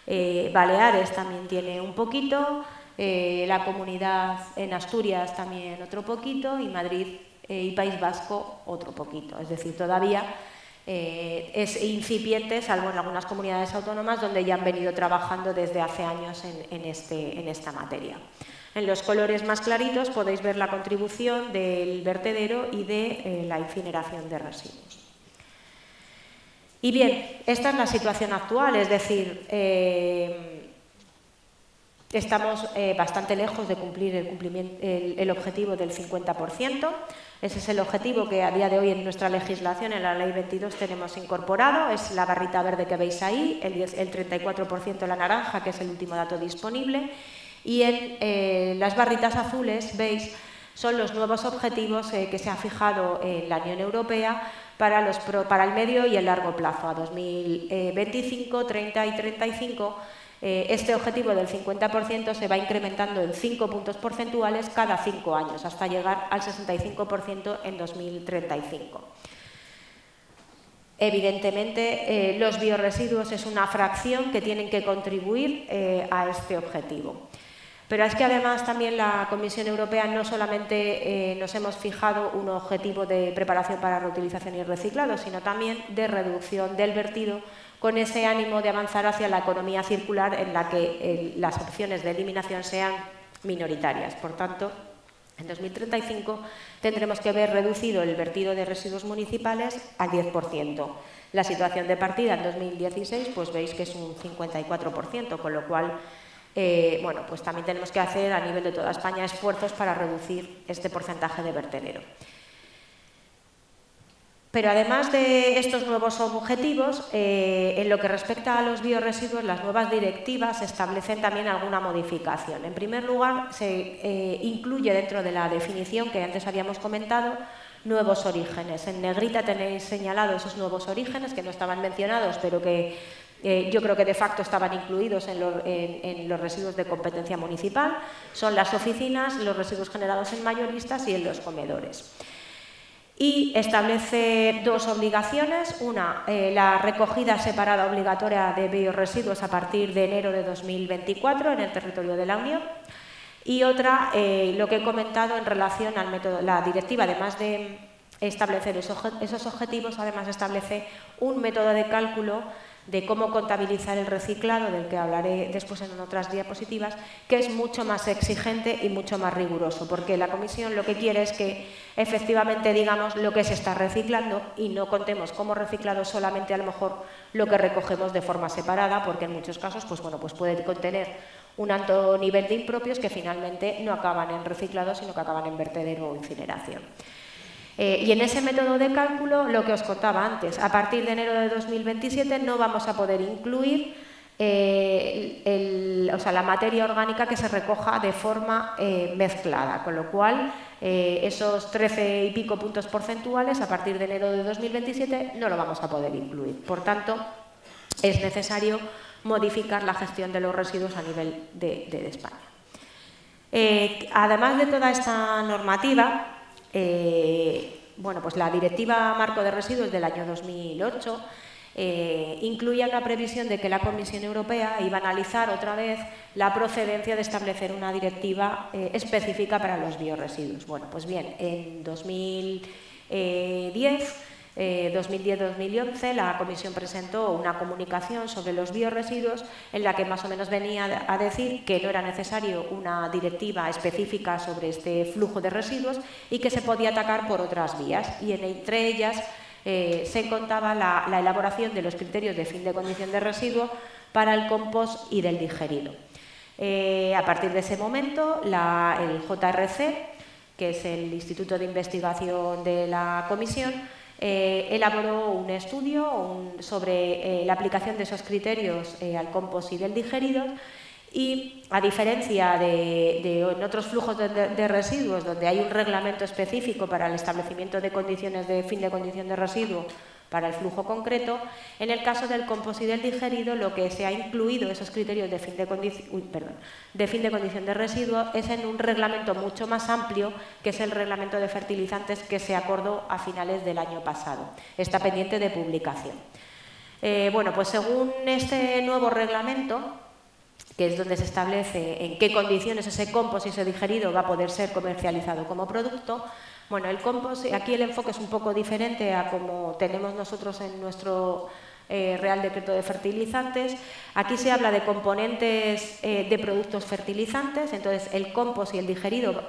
Baleares también tiene un poquito, la comunidad en Asturias también otro poquito y Madrid y País Vasco otro poquito, es decir, todavía es incipiente, salvo en algunas comunidades autónomas donde ya han venido trabajando desde hace años en esta materia. En los colores más claritos podéis ver la contribución del vertedero y de la incineración de residuos. Y bien, esta es la situación actual, es decir, estamos bastante lejos de cumplir el objetivo del 50%. Ese es el objetivo que a día de hoy en nuestra legislación, en la Ley 22, tenemos incorporado. Es la barrita verde que veis ahí, el 34% la naranja, que es el último dato disponible. Y en las barritas azules, veis, son los nuevos objetivos que se ha fijado en la Unión Europea para el medio y el largo plazo, a 2025, 30 y 35. Este objetivo del 50% se va incrementando en 5 puntos porcentuales cada 5 años, hasta llegar al 65% en 2035. Evidentemente, los biorresiduos es una fracción que tienen que contribuir a este objetivo. Pero es que además también la Comisión Europea no solamente nos hemos fijado un objetivo de preparación para reutilización y reciclado, sino también de reducción del vertido, con ese ánimo de avanzar hacia la economía circular en la que las opciones de eliminación sean minoritarias. Por tanto, en 2035 tendremos que haber reducido el vertido de residuos municipales al 10%. La situación de partida en 2016, pues veis que es un 54%, con lo cual, pues también tenemos que hacer a nivel de toda España esfuerzos para reducir este porcentaje de vertedero. Pero además de estos nuevos objetivos, en lo que respecta a los biorresiduos, las nuevas directivas establecen también alguna modificación. En primer lugar, se incluye dentro de la definición que antes habíamos comentado nuevos orígenes. En negrita tenéis señalados esos nuevos orígenes que no estaban mencionados, pero que yo creo que de facto estaban incluidos en los residuos de competencia municipal. Son las oficinas, los residuos generados en mayoristas y en los comedores. Y establece dos obligaciones, una, la recogida separada obligatoria de biorresiduos a partir de enero de 2024 en el territorio de la Unión Y otra, lo que he comentado en relación al método, la directiva, además de establecer esos objetivos, además establece un método de cálculo de cómo contabilizar el reciclado, del que hablaré después en otras diapositivas, que es mucho más exigente y mucho más riguroso, porque la Comisión lo que quiere es que efectivamente digamos lo que se está reciclando y no contemos como reciclado solamente a lo mejor lo que recogemos de forma separada, porque en muchos casos pues puede contener un alto nivel de impropios que finalmente no acaban en reciclado, sino que acaban en vertedero o incineración. Y en ese método de cálculo, lo que os contaba antes, a partir de enero de 2027 no vamos a poder incluir la materia orgánica que se recoja de forma mezclada, con lo cual esos 13 y pico puntos porcentuales a partir de enero de 2027 no lo vamos a poder incluir. Por tanto, es necesario modificar la gestión de los residuos a nivel de España. Además de toda esta normativa, pues la Directiva Marco de Residuos del año 2008 incluía una previsión de que la Comisión Europea iba a analizar otra vez la procedencia de establecer una directiva específica para los bioresiduos. Bueno, pues bien, en 2010-2011 la Comisión presentó una comunicación sobre los bioresiduos en la que más o menos venía a decir que no era necesario una directiva específica sobre este flujo de residuos y que se podía atacar por otras vías, y entre ellas se contaba la elaboración de los criterios de fin de condición de residuo para el compost y del digerido. A partir de ese momento, el JRC, que es el Instituto de Investigación de la Comisión, elaboró un estudio sobre la aplicación de esos criterios al compost y del digerido, y a diferencia de en otros flujos de residuos donde hay un reglamento específico para el establecimiento de condiciones de fin de condición de residuo para el flujo concreto, en el caso del compost y del digerido lo que se ha incluido esos criterios de fin de condición de residuo es en un reglamento mucho más amplio, que es el reglamento de fertilizantes que se acordó a finales del año pasado. Está pendiente de publicación. Pues según este nuevo reglamento, que es donde se establece en qué condiciones ese compost y ese digerido va a poder ser comercializado como producto. Bueno, el compost, aquí el enfoque es un poco diferente a como tenemos nosotros en nuestro Real Decreto de Fertilizantes. Aquí se habla de componentes de productos fertilizantes, entonces el compost y el digerido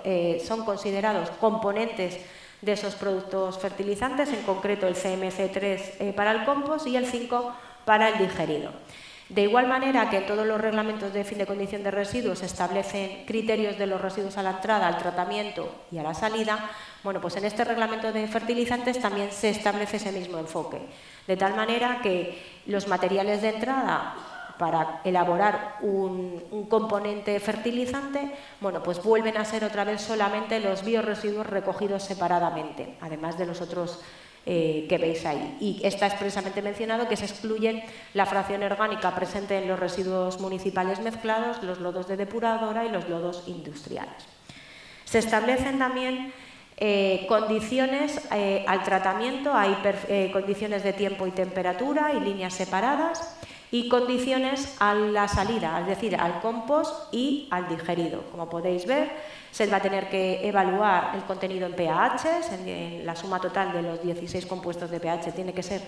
son considerados componentes de esos productos fertilizantes, en concreto el CMC3 para el compost y el 5 para el digerido. De igual manera que en todos los reglamentos de fin de condición de residuos se establecen criterios de los residuos a la entrada, al tratamiento y a la salida, pues en este reglamento de fertilizantes también se establece ese mismo enfoque, de tal manera que los materiales de entrada para elaborar un componente fertilizante, pues vuelven a ser otra vez solamente los bioresiduos recogidos separadamente, además de los otros que veis ahí. Y está expresamente mencionado que se excluyen la fracción orgánica presente en los residuos municipales mezclados, los lodos de depuradora y los lodos industriales. Se establecen también condiciones al tratamiento, hay condiciones de tiempo y temperatura y líneas separadas, y condiciones a la salida, es decir, al compost y al digerido. Como podéis ver, se va a tener que evaluar el contenido en pH, en la suma total de los 16 compuestos de pH tiene que ser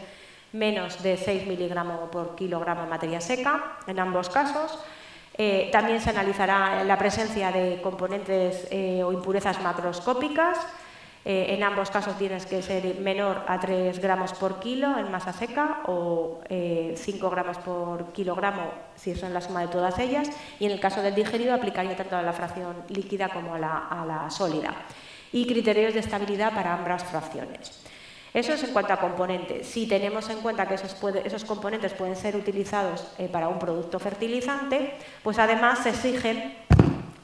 menos de 6 miligramos por kilogramo de materia seca, en ambos casos. También se analizará la presencia de componentes o impurezas macroscópicas. En ambos casos tienes que ser menor a 3 gramos por kilo en masa seca o 5 gramos por kilogramo si son la suma de todas ellas, y en el caso del digerido aplicaría tanto a la fracción líquida como a la sólida, y criterios de estabilidad para ambas fracciones. Eso es en cuanto a componentes. Si tenemos en cuenta que esos componentes pueden ser utilizados para un producto fertilizante, pues además se exigen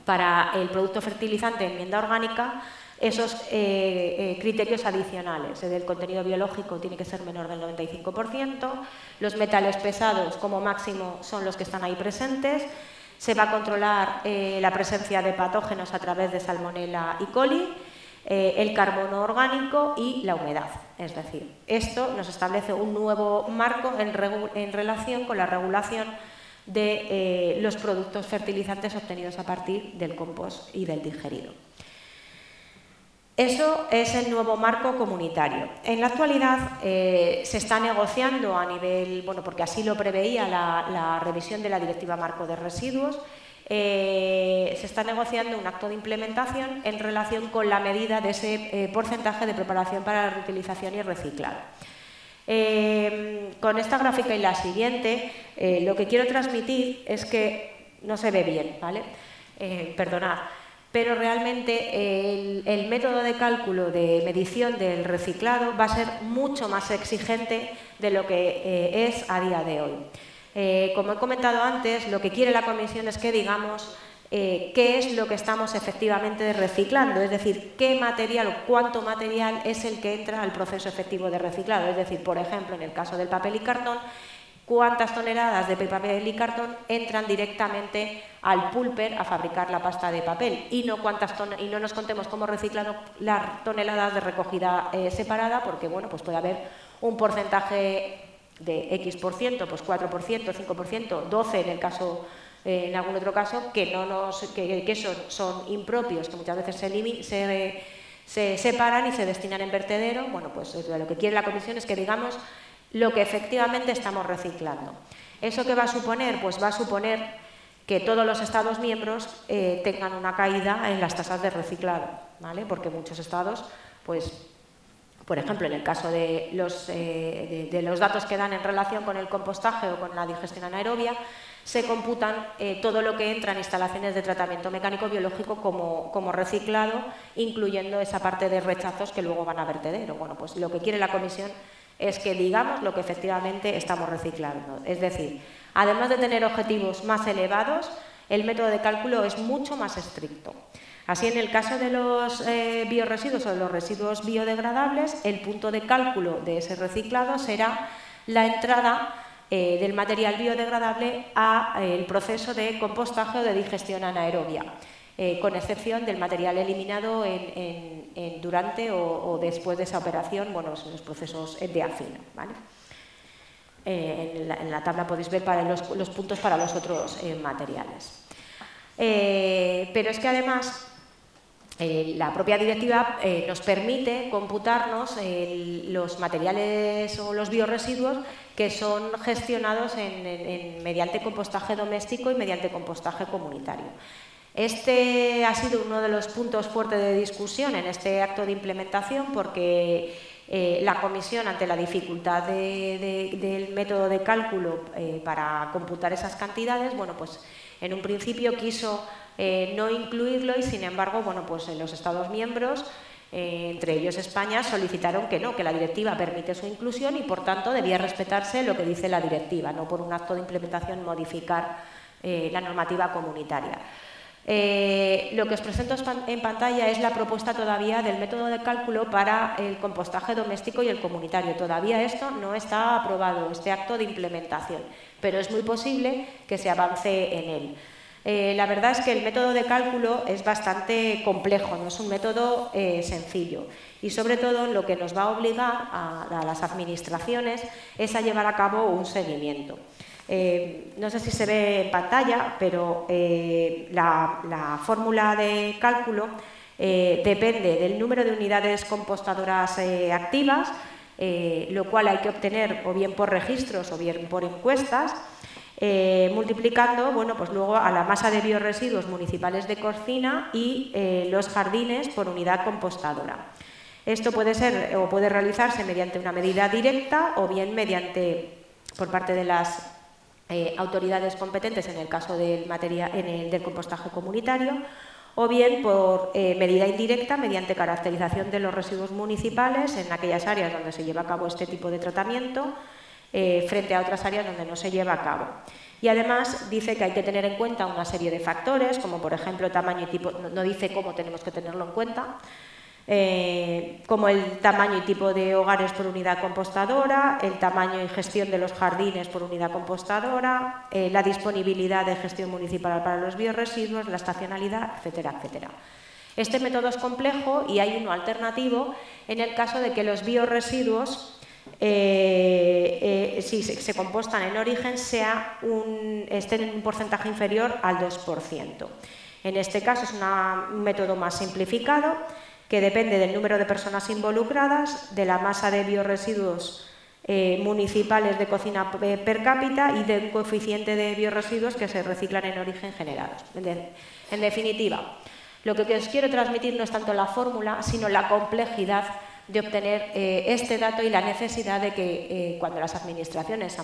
para el producto fertilizante enmienda orgánica esos criterios adicionales. El contenido biológico tiene que ser menor del 95%, los metales pesados como máximo son los que están ahí presentes, se va a controlar la presencia de patógenos a través de Salmonella y coli, el carbono orgánico y la humedad. Es decir, esto nos establece un nuevo marco en relación con la regulación de los productos fertilizantes obtenidos a partir del compost y del digerido. Eso es el nuevo marco comunitario. En la actualidad se está negociando a nivel, bueno, porque así lo preveía la revisión de la Directiva Marco de Residuos, se está negociando un acto de implementación en relación con la medida de ese porcentaje de preparación para la reutilización y reciclado. Con esta gráfica y la siguiente, lo que quiero transmitir es que no se ve bien, ¿vale? Perdonad. Pero realmente el método de cálculo de medición del reciclado va a ser mucho más exigente de lo que es a día de hoy. Como he comentado antes, lo que quiere la Comisión es que digamos qué es lo que estamos efectivamente reciclando, es decir, qué material o cuánto material es el que entra al proceso efectivo de reciclado. Es decir, por ejemplo, en el caso del papel y cartón, cuántas toneladas de papel y cartón entran directamente al pulper a fabricar la pasta de papel y no nos contemos cómo reciclan las toneladas de recogida separada, porque bueno, pues puede haber un porcentaje de X%, pues 4%, 5%, 12% en el caso, en algún otro caso, que son impropios, que muchas veces se separan y se destinan en vertedero. Bueno, pues lo que quiere la Comisión es que digamos lo que efectivamente estamos reciclando. ¿Eso qué va a suponer? Pues va a suponer que todos los Estados miembros tengan una caída en las tasas de reciclado, ¿vale? Porque muchos Estados, pues, por ejemplo, en el caso de los datos que dan en relación con el compostaje o con la digestión anaerobia, se computan todo lo que entra en instalaciones de tratamiento mecánico biológico como reciclado, incluyendo esa parte de rechazos que luego van a vertedero. Bueno, pues lo que quiere la Comisión es que digamos lo que efectivamente estamos reciclando. Es decir, además de tener objetivos más elevados, el método de cálculo es mucho más estricto. Así, en el caso de los biorresiduos o de los residuos biodegradables, el punto de cálculo de ese reciclado será la entrada del material biodegradable al proceso de compostaje o de digestión anaerobia, con excepción del material eliminado durante o después de esa operación, bueno, en los procesos de afino, ¿vale? En la tabla podéis ver los puntos para los otros materiales. Pero es que además la propia directiva nos permite computarnos los materiales o los biorresiduos que son gestionados mediante compostaje doméstico y mediante compostaje comunitario. Este ha sido uno de los puntos fuertes de discusión en este acto de implementación, porque la Comisión, ante la dificultad del método de cálculo para computar esas cantidades, bueno, pues en un principio quiso no incluirlo y, sin embargo, bueno, pues los Estados miembros, entre ellos España, solicitaron que no, que la directiva permite su inclusión y, por tanto, debía respetarse lo que dice la directiva, no por un acto de implementación modificar la normativa comunitaria. Lo que os presento en pantalla es la propuesta todavía del método de cálculo para el compostaje doméstico y el comunitario. Todavía esto no está aprobado, este acto de implementación, pero es muy posible que se avance en él. La verdad es que el método de cálculo es bastante complejo, no es un método sencillo, y sobre todo lo que nos va a obligar a las administraciones es a llevar a cabo un seguimiento. No sé si se ve en pantalla, pero la fórmula de cálculo depende del número de unidades compostadoras activas, lo cual hay que obtener o bien por registros o bien por encuestas, multiplicando, bueno, pues luego a la masa de biorresiduos municipales de cocina y los jardines por unidad compostadora. Esto puede ser o puede realizarse mediante una medida directa o bien mediante, por parte de las autoridades competentes en el caso del compostaje comunitario, o bien por medida indirecta mediante caracterización de los residuos municipales en aquellas áreas donde se lleva a cabo este tipo de tratamiento frente a otras áreas donde no se lleva a cabo. Y además dice que hay que tener en cuenta una serie de factores, como por ejemplo tamaño y tipo, no dice cómo tenemos que tenerlo en cuenta, como el tamaño y tipo de hogares por unidad compostadora, el tamaño y gestión de los jardines por unidad compostadora, la disponibilidad de gestión municipal para los biorresiduos, la estacionalidad, etcétera, etcétera. Este método es complejo y hay uno alternativo en el caso de que los biorresiduos si se compostan en origen, estén en un porcentaje inferior al 2%. En este caso es un método más simplificado que depende del número de personas involucradas, de la masa de biorresiduos municipales de cocina per cápita y de un coeficiente de biorresiduos que se reciclan en origen generados. En definitiva, lo que os quiero transmitir no es tanto la fórmula, sino la complejidad de obtener este dato y la necesidad de que cuando las administraciones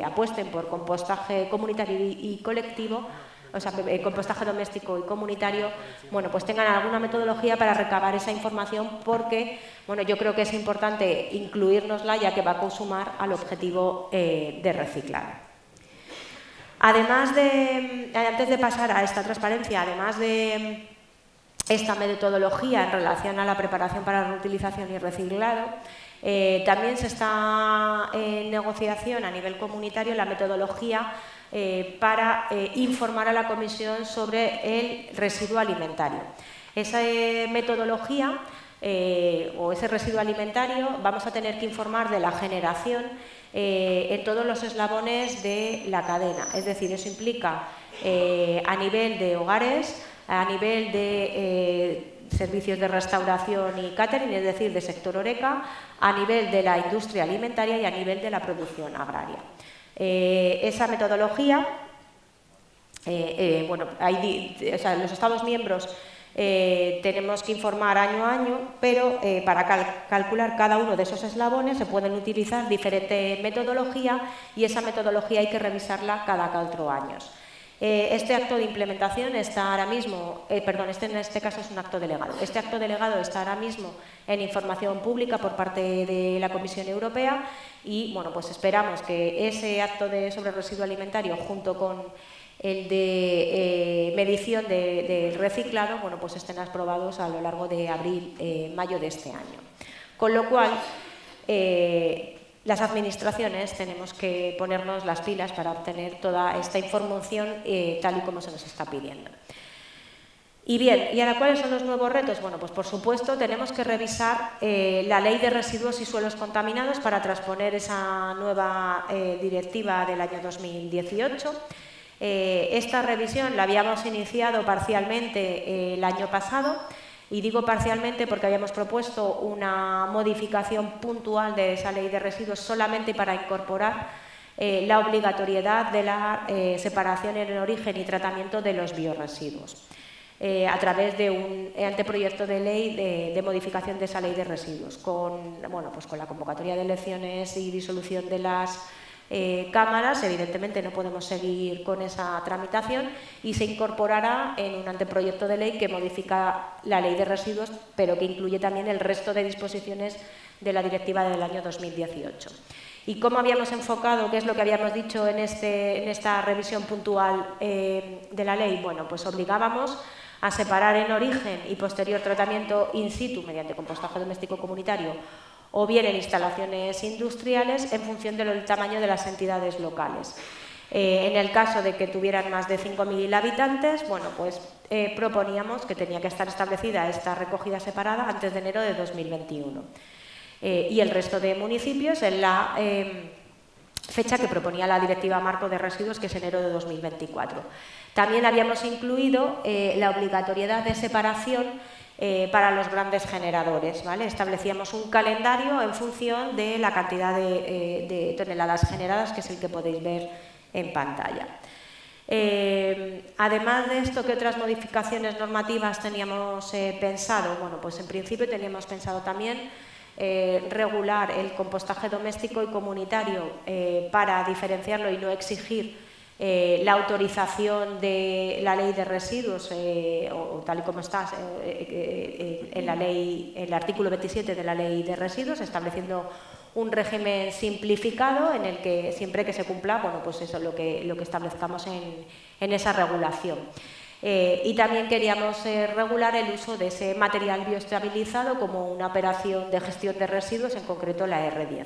apuesten por compostaje comunitario y colectivo, o sea, compostaje doméstico y comunitario, bueno, pues tengan alguna metodología para recabar esa información, porque, bueno, yo creo que es importante incluírnosla, ya que va a consumar al objetivo de reciclar. Además antes de pasar a esta transparencia, además de esta metodología en relación a la preparación para reutilización y reciclado, también se está en negociación a nivel comunitario la metodología para informar a la Comisión sobre el residuo alimentario. Esa metodología o ese residuo alimentario vamos a tener que informar de la generación en todos los eslabones de la cadena. Es decir, eso implica a nivel de hogares, a nivel de servicios de restauración y catering, es decir, de sector HoReCa, a nivel de la industria alimentaria y a nivel de la producción agraria. Esa metodología, bueno, los Estados miembros tenemos que informar año a año, pero para calcular cada uno de esos eslabones se pueden utilizar diferente metodología y esa metodología hay que revisarla cada 4 años. Este acto de implementación está ahora mismo, en este caso es un acto delegado. Este acto delegado está ahora mismo en información pública por parte de la Comisión Europea y, bueno, pues esperamos que ese acto sobre residuo alimentario, junto con el de medición del reciclado, bueno, pues estén aprobados a lo largo de abril, mayo de este año. Con lo cual, las administraciones tenemos que ponernos las pilas para obtener toda esta información tal y como se nos está pidiendo. Y bien, ¿y ahora cuáles son los nuevos retos? Bueno, pues por supuesto tenemos que revisar la Ley de Residuos y Suelos Contaminados para transponer esa nueva directiva del año 2018. Esta revisión la habíamos iniciado parcialmente el año pasado. Y digo parcialmente porque habíamos propuesto una modificación puntual de esa Ley de Residuos solamente para incorporar la obligatoriedad de la separación en origen y tratamiento de los biorresiduos a través de un anteproyecto de ley de modificación de esa Ley de Residuos con la convocatoria de elecciones y disolución de las cámaras. Evidentemente no podemos seguir con esa tramitación y se incorporará en un anteproyecto de ley que modifica la Ley de Residuos, pero que incluye también el resto de disposiciones de la directiva del año 2018. ¿Y cómo habíamos enfocado, qué es lo que habíamos dicho en esta revisión puntual de la ley? Bueno, pues obligábamos a separar en origen y posterior tratamiento in situ mediante compostaje doméstico comunitario o bien en instalaciones industriales en función del tamaño de las entidades locales. En el caso de que tuvieran más de 5.000 habitantes, bueno, pues proponíamos que tenía que estar establecida esta recogida separada antes de enero de 2021. Y el resto de municipios en la fecha que proponía la Directiva Marco de Residuos, que es enero de 2024. También habíamos incluido la obligatoriedad de separación para los grandes generadores, ¿vale? Establecíamos un calendario en función de la cantidad de toneladas generadas, que es el que podéis ver en pantalla. Además de esto, ¿qué otras modificaciones normativas teníamos pensado? Bueno, pues en principio teníamos pensado también regular el compostaje doméstico y comunitario para diferenciarlo y no exigir la autorización de la Ley de Residuos, o tal y como está en la ley, en el artículo 27 de la Ley de Residuos, estableciendo un régimen simplificado en el que siempre que se cumpla, bueno, pues eso es lo que establezcamos en esa regulación. Y también queríamos regular el uso de ese material bioestabilizado como una operación de gestión de residuos, en concreto la R10.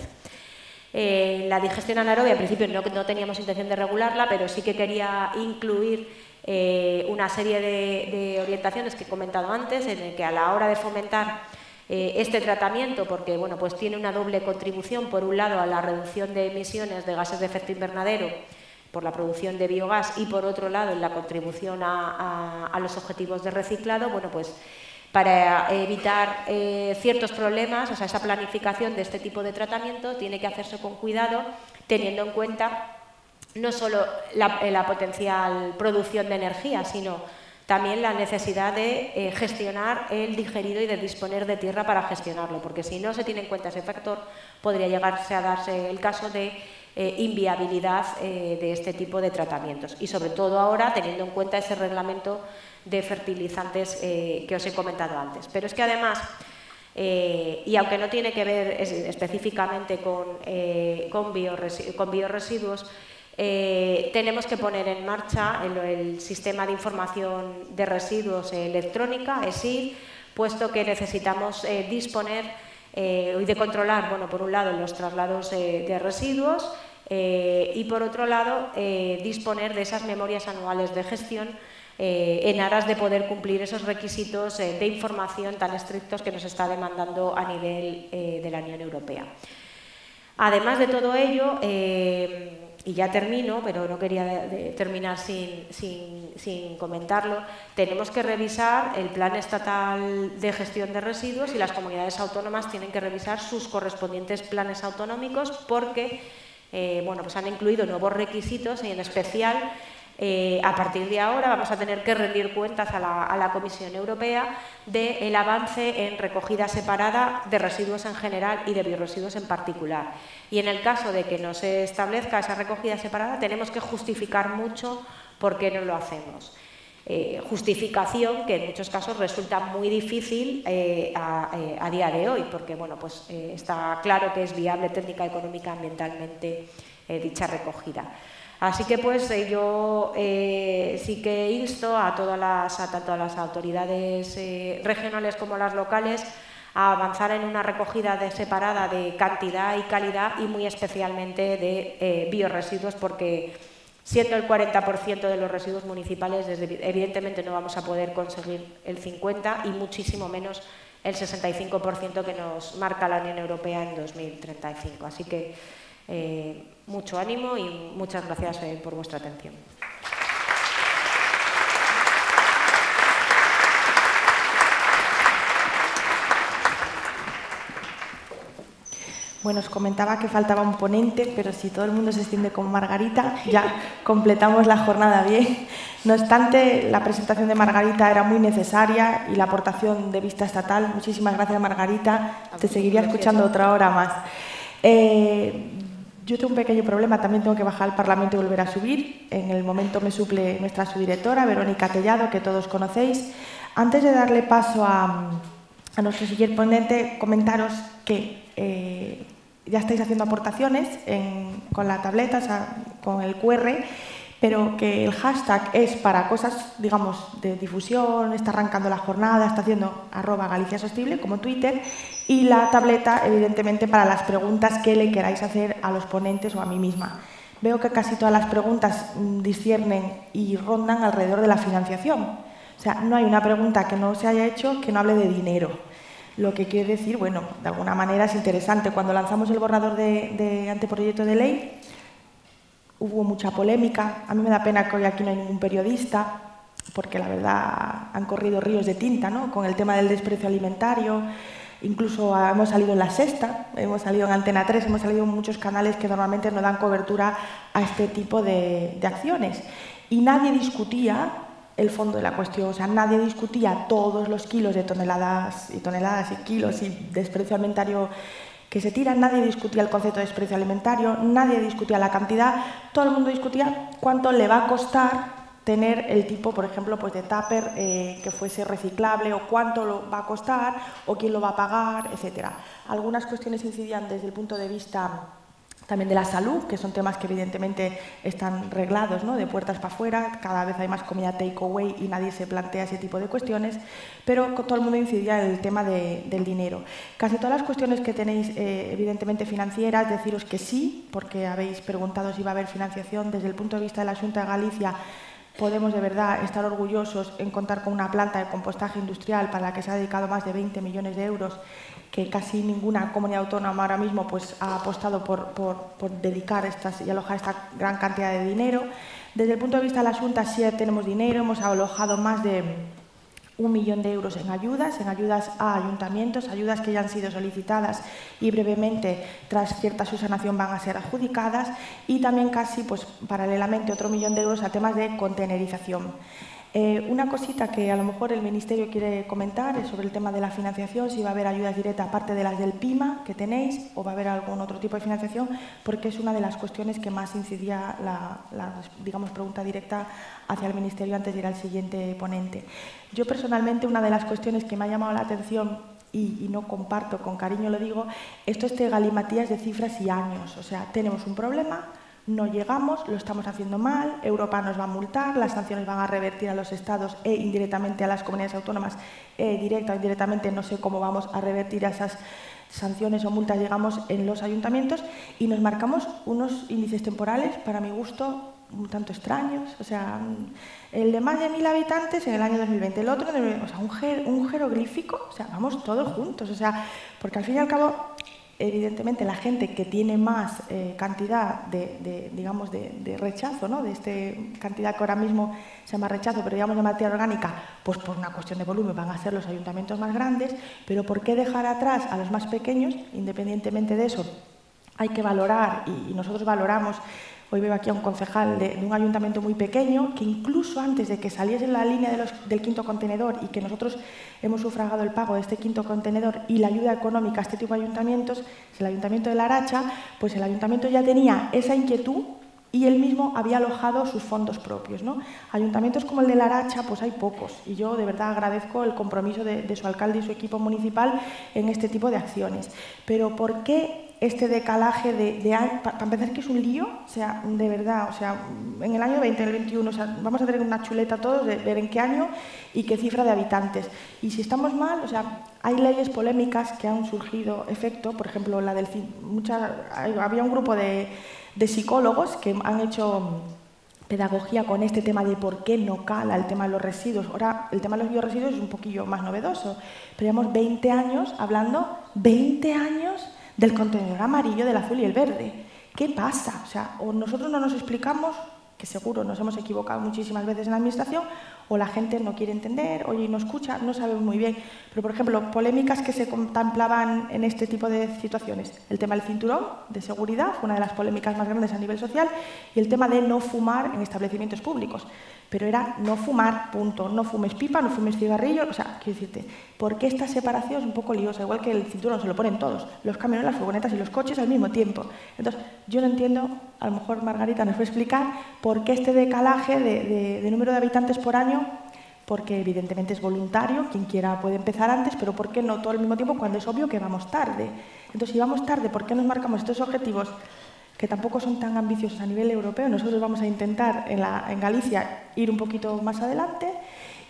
La digestión anaerobia, en principio no teníamos intención de regularla, pero sí que quería incluir una serie de orientaciones que he comentado antes, en el que a la hora de fomentar este tratamiento, porque bueno, pues tiene una doble contribución, por un lado a la reducción de emisiones de gases de efecto invernadero por la producción de biogás y por otro lado en la contribución a los objetivos de reciclado, bueno, pues para evitar ciertos problemas, o sea, esa planificación de este tipo de tratamiento tiene que hacerse con cuidado, teniendo en cuenta no solo la potencial producción de energía, sino también la necesidad de gestionar el digerido y de disponer de tierra para gestionarlo, porque si no se tiene en cuenta ese factor, podría llegarse a darse el caso de inviabilidad de este tipo de tratamientos. Y sobre todo ahora, teniendo en cuenta ese reglamento de fertilizantes que os he comentado antes. Pero es que además, y aunque no tiene que ver específicamente con biorresiduos, tenemos que poner en marcha el sistema de información de residuos electrónica, ESIR, puesto que necesitamos disponer y de controlar, bueno, por un lado, los traslados de residuos y, por otro lado, disponer de esas memorias anuales de gestión en aras de poder cumplir esos requisitos de información tan estrictos que nos está demandando a nivel de la Unión Europea. Además de todo ello, y ya termino, pero no quería terminar sin comentarlo, tenemos que revisar el Plan Estatal de Gestión de Residuos y las comunidades autónomas tienen que revisar sus correspondientes planes autonómicos porque bueno, pues han incluido nuevos requisitos y en especial a partir de ahora vamos a tener que rendir cuentas a la Comisión Europea del avance en recogida separada de residuos en general y de biorresiduos en particular. Y en el caso de que no se establezca esa recogida separada, tenemos que justificar mucho por qué no lo hacemos. Justificación que en muchos casos resulta muy difícil a día de hoy, porque bueno, pues, está claro que es viable técnica, económica, ambientalmente dicha recogida. Así que pues yo sí que insto a tanto a las autoridades regionales como las locales a avanzar en una recogida separada de cantidad y calidad y muy especialmente de biorresiduos, porque siendo el 40% de los residuos municipales, evidentemente no vamos a poder conseguir el 50% y muchísimo menos el 65% que nos marca la Unión Europea en 2035. Así que mucho ánimo y muchas gracias por vuestra atención. Bueno, os comentaba que faltaba un ponente, pero si todo el mundo se extiende como Margarita, ya completamos la jornada bien. No obstante, la presentación de Margarita era muy necesaria y la aportación de vista estatal. Muchísimas gracias, Margarita. Te seguiría escuchando otra hora más. Yo tengo un pequeño problema, también tengo que bajar al Parlamento y volver a subir. En el momento me suple nuestra subdirectora, Verónica Tellado, que todos conocéis. Antes de darle paso a nuestro siguiente ponente, comentaros que ya estáis haciendo aportaciones con la tableta, o sea, con el QR, pero que el hashtag es para cosas, digamos, de difusión, está arrancando la jornada, está haciendo @GaliciaSostenible, como Twitter, y la tableta, evidentemente, para las preguntas que le queráis hacer a los ponentes o a mí misma. Veo que casi todas las preguntas disciernen y rondan alrededor de la financiación. O sea, no hay una pregunta que no se haya hecho que no hable de dinero. Lo que quiere decir, bueno, de alguna manera es interesante. Cuando lanzamos el borrador de anteproyecto de ley, hubo mucha polémica. A mí me da pena que hoy aquí no hay ningún periodista, porque la verdad han corrido ríos de tinta, ¿no?, con el tema del desprecio alimentario. Incluso hemos salido en La Sexta, hemos salido en Antena 3, hemos salido en muchos canales que normalmente no dan cobertura a este tipo de acciones. Y nadie discutía el fondo de la cuestión, o sea, nadie discutía todos los kilos de toneladas y kilos y desprecio alimentario que se tiran, nadie discutía el concepto de desprecio alimentario, nadie discutía la cantidad, todo el mundo discutía cuánto le va a costar tener el tipo, por ejemplo, pues de tupper que fuese reciclable, o cuánto lo va a costar, o quién lo va a pagar, etcétera. Algunas cuestiones incidían desde el punto de vista también de la salud, que son temas que evidentemente están reglados, ¿no?, de puertas para afuera. Cada vez hay más comida takeaway y nadie se plantea ese tipo de cuestiones, pero todo el mundo incidía en el tema del dinero. Casi todas las cuestiones que tenéis, evidentemente financieras, deciros que sí, porque habéis preguntado si va a haber financiación. Desde el punto de vista de la Xunta de Galicia, podemos de verdad estar orgullosos en contar con una planta de compostaje industrial para la que se ha dedicado más de 20 millones de euros, que casi ninguna comunidad autónoma ahora mismo pues, ha apostado por dedicar y alojar esta gran cantidad de dinero. Desde el punto de vista de la Xunta sí tenemos dinero, hemos alojado más de 1 millón de euros en ayudas a ayuntamientos, ayudas que ya han sido solicitadas y brevemente, tras cierta subsanación, van a ser adjudicadas, y también casi, pues, paralelamente, otro 1 millón de euros a temas de contenerización. Una cosita que a lo mejor el Ministerio quiere comentar es sobre el tema de la financiación, si va a haber ayudas directas aparte de las del PIMA que tenéis o va a haber algún otro tipo de financiación, porque es una de las cuestiones que más incidía digamos, pregunta directa hacia el Ministerio antes de ir al siguiente ponente. Yo personalmente, una de las cuestiones que me ha llamado la atención y no comparto, con cariño lo digo, esto es galimatías de cifras y años. O sea, tenemos un problema, no llegamos, lo estamos haciendo mal, Europa nos va a multar, las sanciones van a revertir a los estados e indirectamente a las comunidades autónomas, directa o indirectamente, no sé cómo vamos a revertir a esas sanciones o multas, llegamos en los ayuntamientos y nos marcamos unos índices temporales, para mi gusto, un tanto extraños. O sea, el de más de 1000 habitantes en el año 2020, el otro, o sea, un jeroglífico, o sea, vamos todos juntos, o sea, porque al fin y al cabo, evidentemente, la gente que tiene más cantidad digamos, de rechazo, ¿no? De esta cantidad que ahora mismo se llama rechazo, pero digamos de materia orgánica, pues por una cuestión de volumen van a ser los ayuntamientos más grandes, pero ¿por qué dejar atrás a los más pequeños? Independientemente de eso, hay que valorar, y nosotros valoramos. Hoy veo aquí a un concejal de un ayuntamiento muy pequeño que incluso antes de que saliese la línea del quinto contenedor y que nosotros hemos sufragado el pago de este quinto contenedor y la ayuda económica a este tipo de ayuntamientos, el ayuntamiento de La Aracha, pues el ayuntamiento ya tenía esa inquietud y él mismo había alojado sus fondos propios, ¿no? Ayuntamientos como el de La Aracha, pues hay pocos, y yo de verdad agradezco el compromiso de su alcalde y su equipo municipal en este tipo de acciones. Pero ¿por qué este decalaje para empezar, que es un lío? O sea, de verdad, o sea, en el año 20, en el 21, o sea, vamos a tener una chuleta todos de ver en qué año y qué cifra de habitantes. Y si estamos mal, o sea, hay leyes polémicas que han surgido efecto, por ejemplo, la del había un grupo de psicólogos que han hecho pedagogía con este tema de por qué no cala el tema de los residuos. Ahora, el tema de los biorresiduos es un poquillo más novedoso, pero llevamos 20 años hablando, 20 años del contenedor amarillo, del azul y el verde. ¿Qué pasa? O sea, o nosotros no nos explicamos, que seguro nos hemos equivocado muchísimas veces en la administración, o la gente no quiere entender, oye, no escucha, no sabemos muy bien. Pero, por ejemplo, polémicas que se contemplaban en este tipo de situaciones. El tema del cinturón de seguridad fue una de las polémicas más grandes a nivel social, y el tema de no fumar en establecimientos públicos. Pero era no fumar, punto. No fumes pipa, no fumes cigarrillo. O sea, quiero decirte, ¿por qué esta separación es un poco liosa? Igual que el cinturón se lo ponen todos, los camiones, las furgonetas y los coches al mismo tiempo. Entonces, yo no entiendo, a lo mejor Margarita nos puede explicar por qué este decalaje de número de habitantes por año, porque evidentemente es voluntario, quien quiera puede empezar antes, pero ¿por qué no todo al mismo tiempo cuando es obvio que vamos tarde? Entonces, si vamos tarde, ¿por qué nos marcamos estos objetivos que tampoco son tan ambiciosos a nivel europeo? Nosotros vamos a intentar en Galicia ir un poquito más adelante.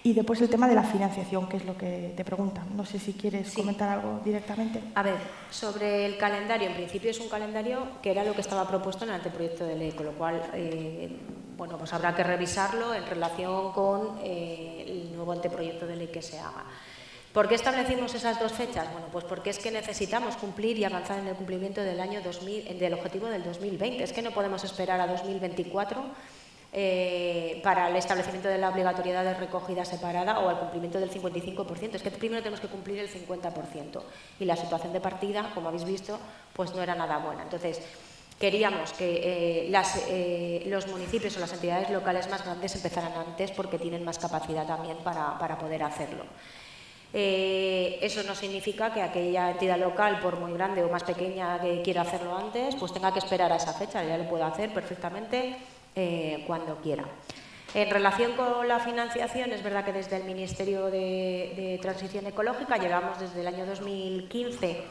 Y después el tema de la financiación, que es lo que te preguntan. No sé si quieres comentar algo directamente. A ver, sobre el calendario, en principio es un calendario que era lo que estaba propuesto en el anteproyecto de ley, con lo cual, bueno, pues habrá que revisarlo en relación con el nuevo anteproyecto de ley que se haga. ¿Por qué establecimos esas dos fechas? Bueno, pues porque es que necesitamos cumplir y avanzar en el cumplimiento del año 2000, del objetivo del 2020. Es que no podemos esperar a 2024 para el establecimiento de la obligatoriedad de recogida separada o al cumplimiento del 55%. Es que primero tenemos que cumplir el 50%. Y la situación de partida, como habéis visto, pues no era nada buena. Entonces, queríamos que los municipios o las entidades locales más grandes empezaran antes porque tienen más capacidad también para poder hacerlo. Eso no significa que aquella entidad local, por muy grande o más pequeña que quiera hacerlo antes, pues tenga que esperar a esa fecha. Ya lo puede hacer perfectamente cuando quiera. En relación con la financiación, es verdad que desde el Ministerio de Transición Ecológica llevamos desde el año 2015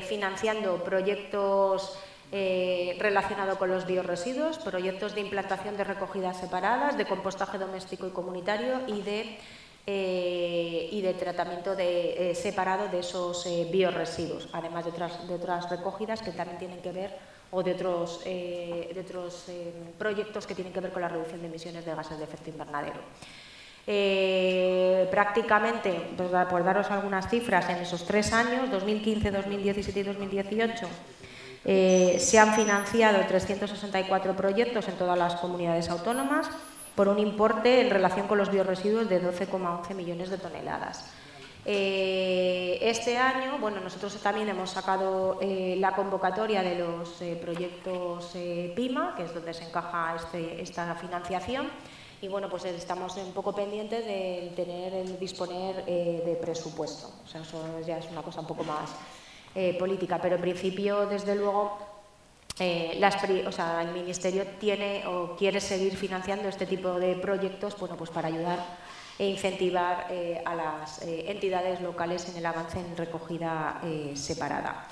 financiando proyectos relacionados con los biorresiduos, proyectos de implantación de recogidas separadas, de compostaje doméstico y comunitario y de y de tratamiento separado de esos biorresiduos, además de otras recogidas que también tienen que ver, o de otros proyectos que tienen que ver con la reducción de emisiones de gases de efecto invernadero. Prácticamente, pues, por daros algunas cifras, en esos 3 años, 2015, 2017 y 2018, se han financiado 364 proyectos en todas las comunidades autónomas por un importe en relación con los biorresiduos de 12,11 millones de toneladas. Este año, bueno, nosotros también hemos sacado la convocatoria de los proyectos PIMA, que es donde se encaja esta financiación, y bueno, pues estamos un poco pendientes de disponer de presupuesto. O sea, eso ya es una cosa un poco más política, pero en principio, desde luego, el Ministerio tiene o quiere seguir financiando este tipo de proyectos, bueno, pues para ayudar e incentivar a las entidades locales en el avance en recogida separada.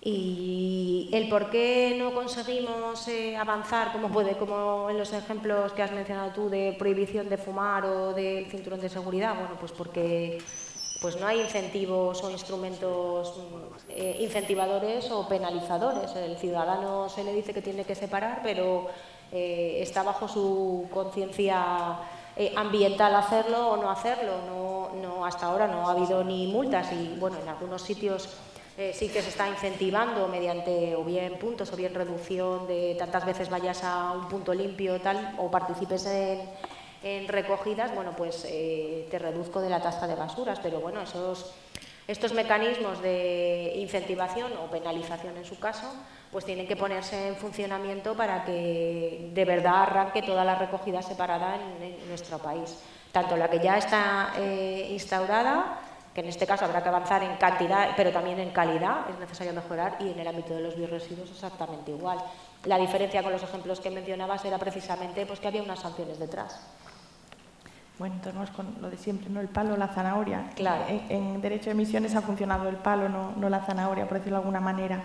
Y el por qué no conseguimos avanzar como en los ejemplos que has mencionado tú de prohibición de fumar o del cinturón de seguridad, bueno, pues porque no hay incentivos o instrumentos incentivadores o penalizadores. El ciudadano se le dice que tiene que separar, pero está bajo su conciencia ambiental hacerlo o no hacerlo. No, hasta ahora no ha habido ni multas y, bueno, en algunos sitios sí que se está incentivando mediante o bien puntos o bien reducción de tantas veces vayas a un punto limpio tal o participes en recogidas, bueno, pues te reduzco de la tasa de basuras, pero bueno, estos mecanismos de incentivación o penalización en su caso, pues tienen que ponerse en funcionamiento para que de verdad arranque toda la recogida separada en nuestro país, tanto la que ya está instaurada, que en este caso habrá que avanzar en cantidad, pero también en calidad, es necesario mejorar, y en el ámbito de los biorresiduos exactamente igual. La diferencia con los ejemplos que mencionabas era precisamente pues, que había unas sanciones detrás. Bueno, entonces vamos con lo de siempre, ¿no? El palo o la zanahoria. Claro. En derecho de emisiones ha funcionado el palo, no la zanahoria, por decirlo de alguna manera.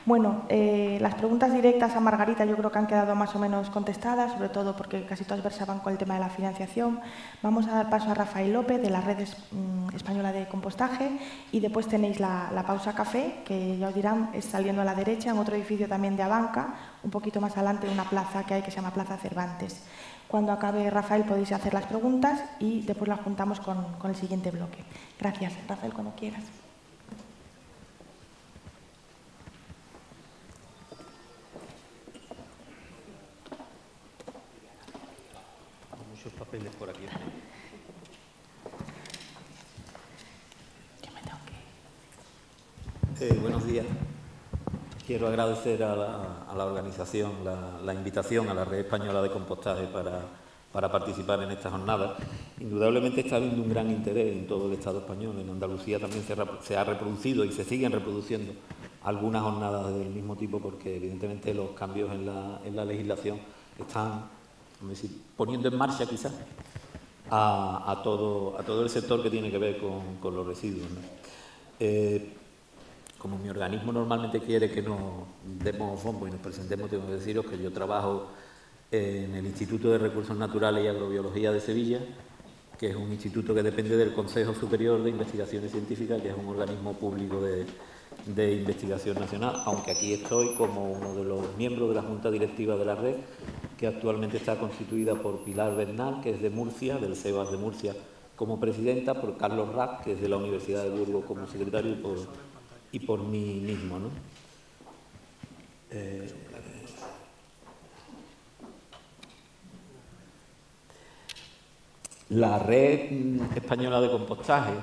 Bueno, las preguntas directas a Margarita yo creo que han quedado más o menos contestadas, sobre todo porque casi todas versaban con el tema de la financiación. Vamos a dar paso a Rafael López, de la Red Española de Compostaje, y después tenéis la pausa café, que ya os dirán, es saliendo a la derecha, en otro edificio también de Abanca, un poquito más adelante de una plaza que hay que se llama Plaza Cervantes. Cuando acabe Rafael podéis hacer las preguntas y después las juntamos con el siguiente bloque. Gracias. Rafael, cuando quieras. Muchos papeles por aquí. Yo me tengo que ir. Buenos días. Quiero agradecer a la organización la invitación a la Red Española de Compostaje para participar en esta jornada. Indudablemente está habiendo un gran interés en todo el Estado español. En Andalucía también se ha reproducido y se siguen reproduciendo algunas jornadas del mismo tipo porque evidentemente los cambios en la legislación están, vamos a decir, poniendo en marcha quizás a todo el sector que tiene que ver con los residuos, ¿no? Como mi organismo normalmente quiere que nos demos bombo y nos presentemos, tengo que deciros que yo trabajo en el Instituto de Recursos Naturales y Agrobiología de Sevilla, que es un instituto que depende del Consejo Superior de Investigaciones Científicas, que es un organismo público de investigación nacional, aunque aquí estoy como uno de los miembros de la Junta Directiva de la Red, que actualmente está constituida por Pilar Bernal, que es de Murcia, del CEBAS de Murcia, como presidenta, por Carlos Rack, que es de la Universidad de Burgos como secretario, y por mí mismo, ¿no? La Red Española de Compostaje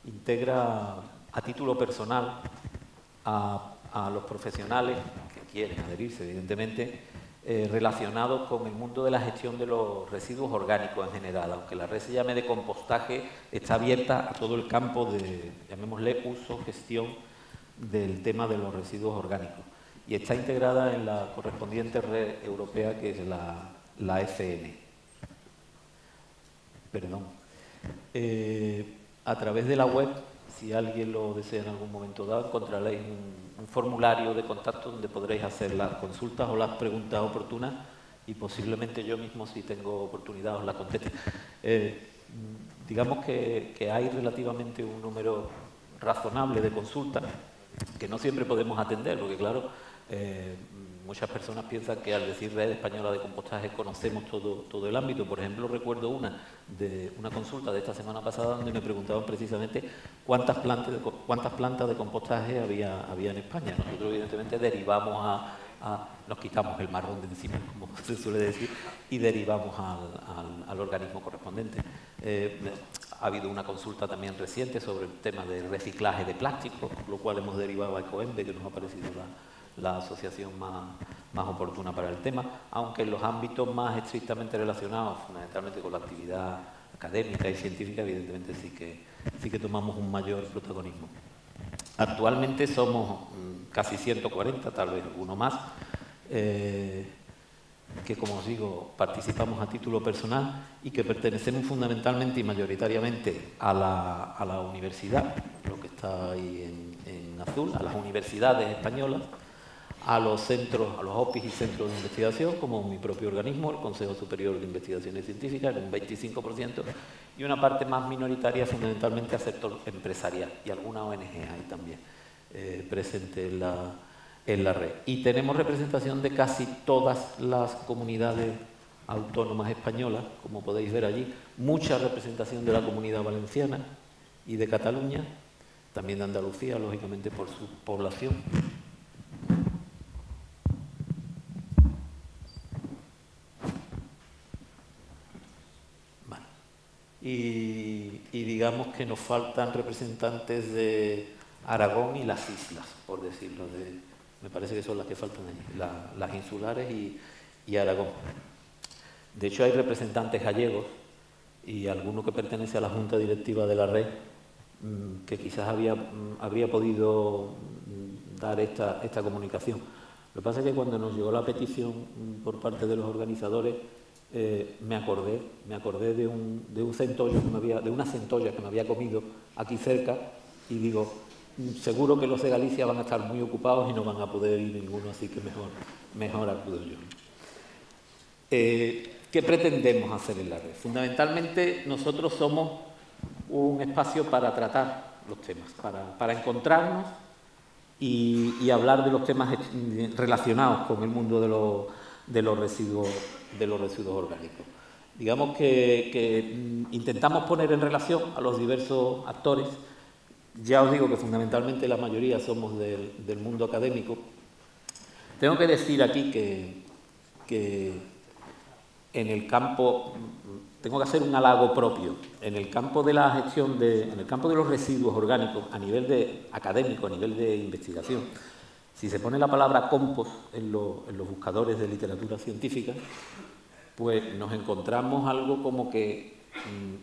integra a título personal a los profesionales que quieren adherirse, evidentemente, relacionados con el mundo de la gestión de los residuos orgánicos en general. Aunque la red se llame de compostaje, está abierta a todo el campo de, llamémosle, uso, gestión del tema de los residuos orgánicos. Y está integrada en la correspondiente red europea, que es la FN. Perdón. A través de la web, si alguien lo desea en algún momento dado, encontraréis un formulario de contacto donde podréis hacer las consultas o las preguntas oportunas y posiblemente yo mismo, si tengo oportunidad, os las conteste. digamos que hay relativamente un número razonable de consultas que no siempre podemos atender, porque claro, muchas personas piensan que al decir Red Española de Compostaje conocemos todo el ámbito. Por ejemplo, recuerdo una consulta de esta semana pasada donde me preguntaban precisamente cuántas plantas de compostaje había en España. Nosotros evidentemente derivamos nos quitamos el marrón de encima, como se suele decir, y derivamos al organismo correspondiente. Ha habido una consulta también reciente sobre el tema del reciclaje de plásticos, lo cual hemos derivado a Ecoembe, que nos ha parecido la asociación más oportuna para el tema, aunque en los ámbitos más estrictamente relacionados, fundamentalmente con la actividad académica y científica, evidentemente sí que tomamos un mayor protagonismo. Actualmente somos casi 140, tal vez alguno más, que, como os digo, participamos a título personal y que pertenecemos fundamentalmente y mayoritariamente a la universidad, lo que está ahí en azul, a las universidades españolas, a los centros, a los OPIs y centros de investigación, como mi propio organismo, el Consejo Superior de Investigaciones Científicas, en un 25%, y una parte más minoritaria fundamentalmente al sector empresarial, y alguna ONG ahí también presente en la red. Y tenemos representación de casi todas las comunidades autónomas españolas, como podéis ver allí, mucha representación de la Comunidad Valenciana y de Cataluña, también de Andalucía, lógicamente por su población. Y digamos que nos faltan representantes de Aragón y las islas, por decirlo, me parece que son las que faltan allí, las insulares y Aragón. De hecho, hay representantes gallegos y alguno que pertenece a la Junta Directiva de la red que quizás habría podido dar esta comunicación. Lo que pasa es que cuando nos llegó la petición por parte de los organizadores, me acordé de un centollo de una centolla que me había comido aquí cerca y digo, seguro que los de Galicia van a estar muy ocupados y no van a poder ir ninguno, así que mejor acudo yo. ¿Qué pretendemos hacer en la red? Fundamentalmente nosotros somos un espacio para tratar los temas, para encontrarnos y hablar de los temas relacionados con el mundo de los residuos orgánicos. Digamos que intentamos poner en relación a los diversos actores. Ya os digo que fundamentalmente la mayoría somos del mundo académico. Tengo que decir aquí que en el campo, tengo que hacer un halago propio, en el campo de la gestión, en el campo de los residuos orgánicos, a nivel académico, a nivel de investigación, si se pone la palabra compost en los buscadores de literatura científica, pues nos encontramos algo como que,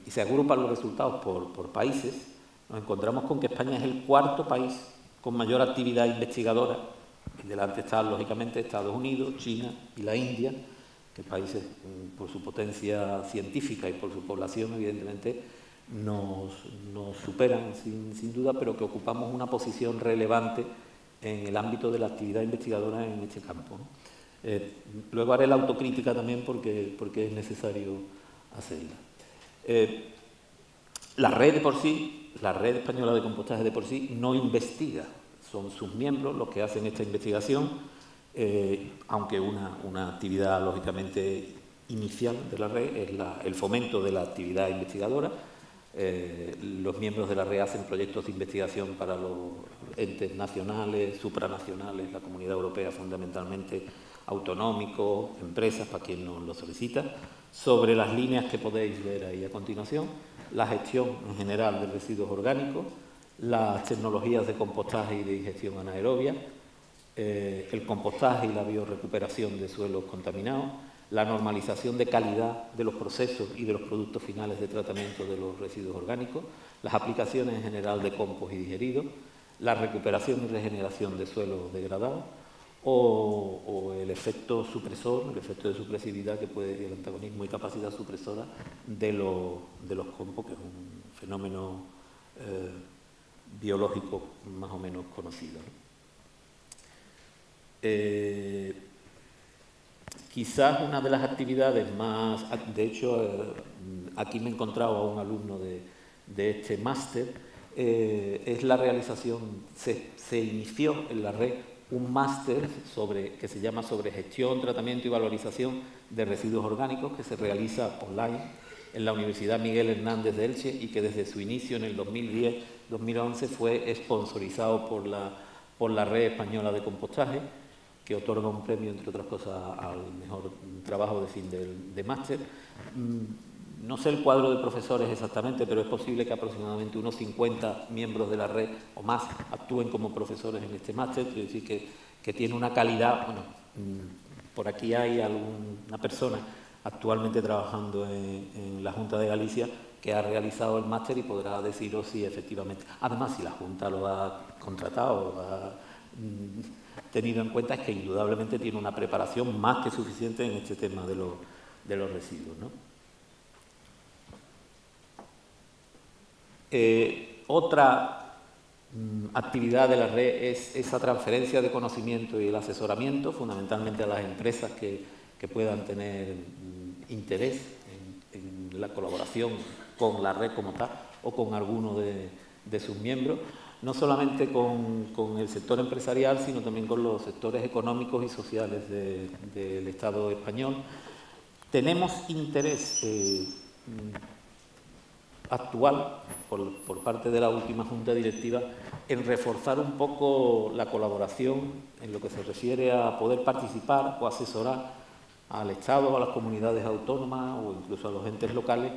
y se agrupan los resultados por países, nos encontramos con que España es el cuarto país con mayor actividad investigadora, y delante están, lógicamente, Estados Unidos, China y la India, que países, por su potencia científica y por su población, evidentemente, nos superan sin duda, pero que ocupamos una posición relevante en el ámbito de la actividad investigadora en este campo, ¿no? Luego haré la autocrítica también porque es necesario hacerla. La red de por sí, la Red Española de Compostaje de por sí, no investiga, son sus miembros los que hacen esta investigación, aunque una actividad lógicamente inicial de la red es el fomento de la actividad investigadora. Los miembros de la red hacen proyectos de investigación para los entes nacionales, supranacionales, la Comunidad Europea fundamentalmente, autonómicos, empresas, para quien nos lo solicita, sobre las líneas que podéis ver ahí a continuación, la gestión en general de residuos orgánicos, las tecnologías de compostaje y de digestión anaerobia, el compostaje y la biorrecuperación de suelos contaminados, la normalización de calidad de los procesos y de los productos finales de tratamiento de los residuos orgánicos, las aplicaciones en general de compost y digeridos, la recuperación y regeneración de suelos degradados o el efecto supresor, el efecto de supresividad que puede, el antagonismo y capacidad supresora de los compost, que es un fenómeno biológico más o menos conocido, ¿no? Quizás una de las actividades más, de hecho, aquí me he encontrado a un alumno de este máster, es la realización, se inició en la red un máster que se llama sobre gestión, tratamiento y valorización de residuos orgánicos, que se realiza online en la Universidad Miguel Hernández de Elche y que desde su inicio en el 2010-2011 fue sponsorizado por la Red Española de Compostaje, que otorga un premio, entre otras cosas, al mejor trabajo de fin de máster. No sé el cuadro de profesores exactamente, pero es posible que aproximadamente unos 50 miembros de la red o más actúen como profesores en este máster, es decir, que tiene una calidad. Bueno, por aquí hay alguna persona actualmente trabajando en la Junta de Galicia que ha realizado el máster y podrá deciros si efectivamente, además si la Junta lo ha contratado, lo ha tenido en cuenta, es que indudablemente tiene una preparación más que suficiente en este tema de los residuos, ¿no? Otra actividad de la red es esa transferencia de conocimiento y el asesoramiento, fundamentalmente a las empresas que puedan tener interés en la colaboración con la red como tal o con alguno de sus miembros, no solamente con el sector empresarial, sino también con los sectores económicos y sociales del Estado español. Tenemos interés actual, por parte de la última Junta Directiva, en reforzar un poco la colaboración en lo que se refiere a poder participar o asesorar al Estado, a las comunidades autónomas o incluso a los entes locales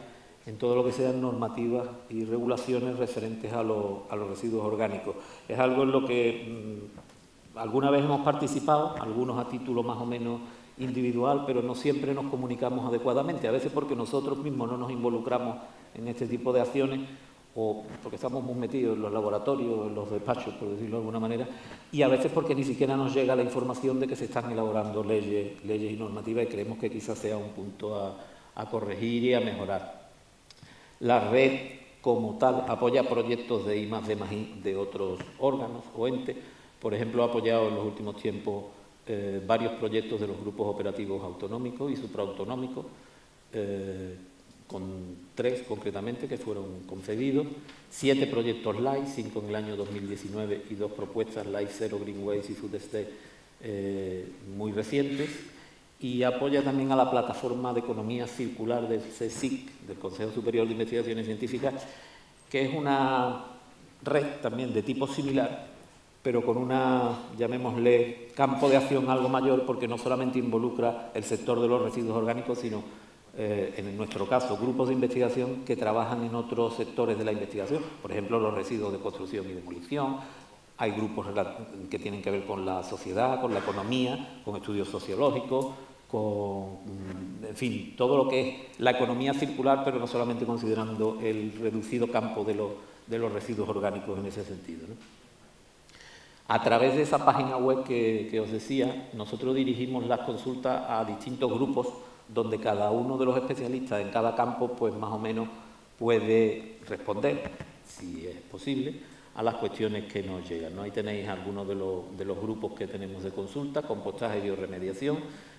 en todo lo que sean normativas y regulaciones referentes a los residuos orgánicos. Es algo en lo que alguna vez hemos participado, algunos a título más o menos individual, pero no siempre nos comunicamos adecuadamente, a veces porque nosotros mismos no nos involucramos en este tipo de acciones o porque estamos muy metidos en los laboratorios, en los despachos, por decirlo de alguna manera, y a veces porque ni siquiera nos llega la información de que se están elaborando leyes y normativas y creemos que quizás sea un punto a corregir y a mejorar. La red como tal apoya proyectos de I+D+I de otros órganos o entes. Por ejemplo, ha apoyado en los últimos tiempos varios proyectos de los grupos operativos autonómicos y supraautonómicos, con 3 concretamente que fueron concedidos, 7 proyectos LIFE, 5 en el año 2019 y 2 propuestas LIFE Zero, Green Waste y Food Estate muy recientes, y apoya también a la plataforma de economía circular del CSIC, del Consejo Superior de Investigaciones Científicas, que es una red también de tipo similar, pero con una, llamémosle, campo de acción algo mayor, porque no solamente involucra el sector de los residuos orgánicos, sino, en nuestro caso, grupos de investigación que trabajan en otros sectores de la investigación, por ejemplo, los residuos de construcción y demolición. Hay grupos que tienen que ver con la sociedad, con la economía, con estudios sociológicos, en fin, todo lo que es la economía circular, pero no solamente considerando el reducido campo de los residuos orgánicos en ese sentido, ¿no? A través de esa página web que os decía, nosotros dirigimos las consultas a distintos grupos donde cada uno de los especialistas en cada campo, pues más o menos puede responder, si es posible, a las cuestiones que nos llegan, ¿no? Ahí tenéis algunos de los grupos que tenemos de consulta: compostaje y bioremediación,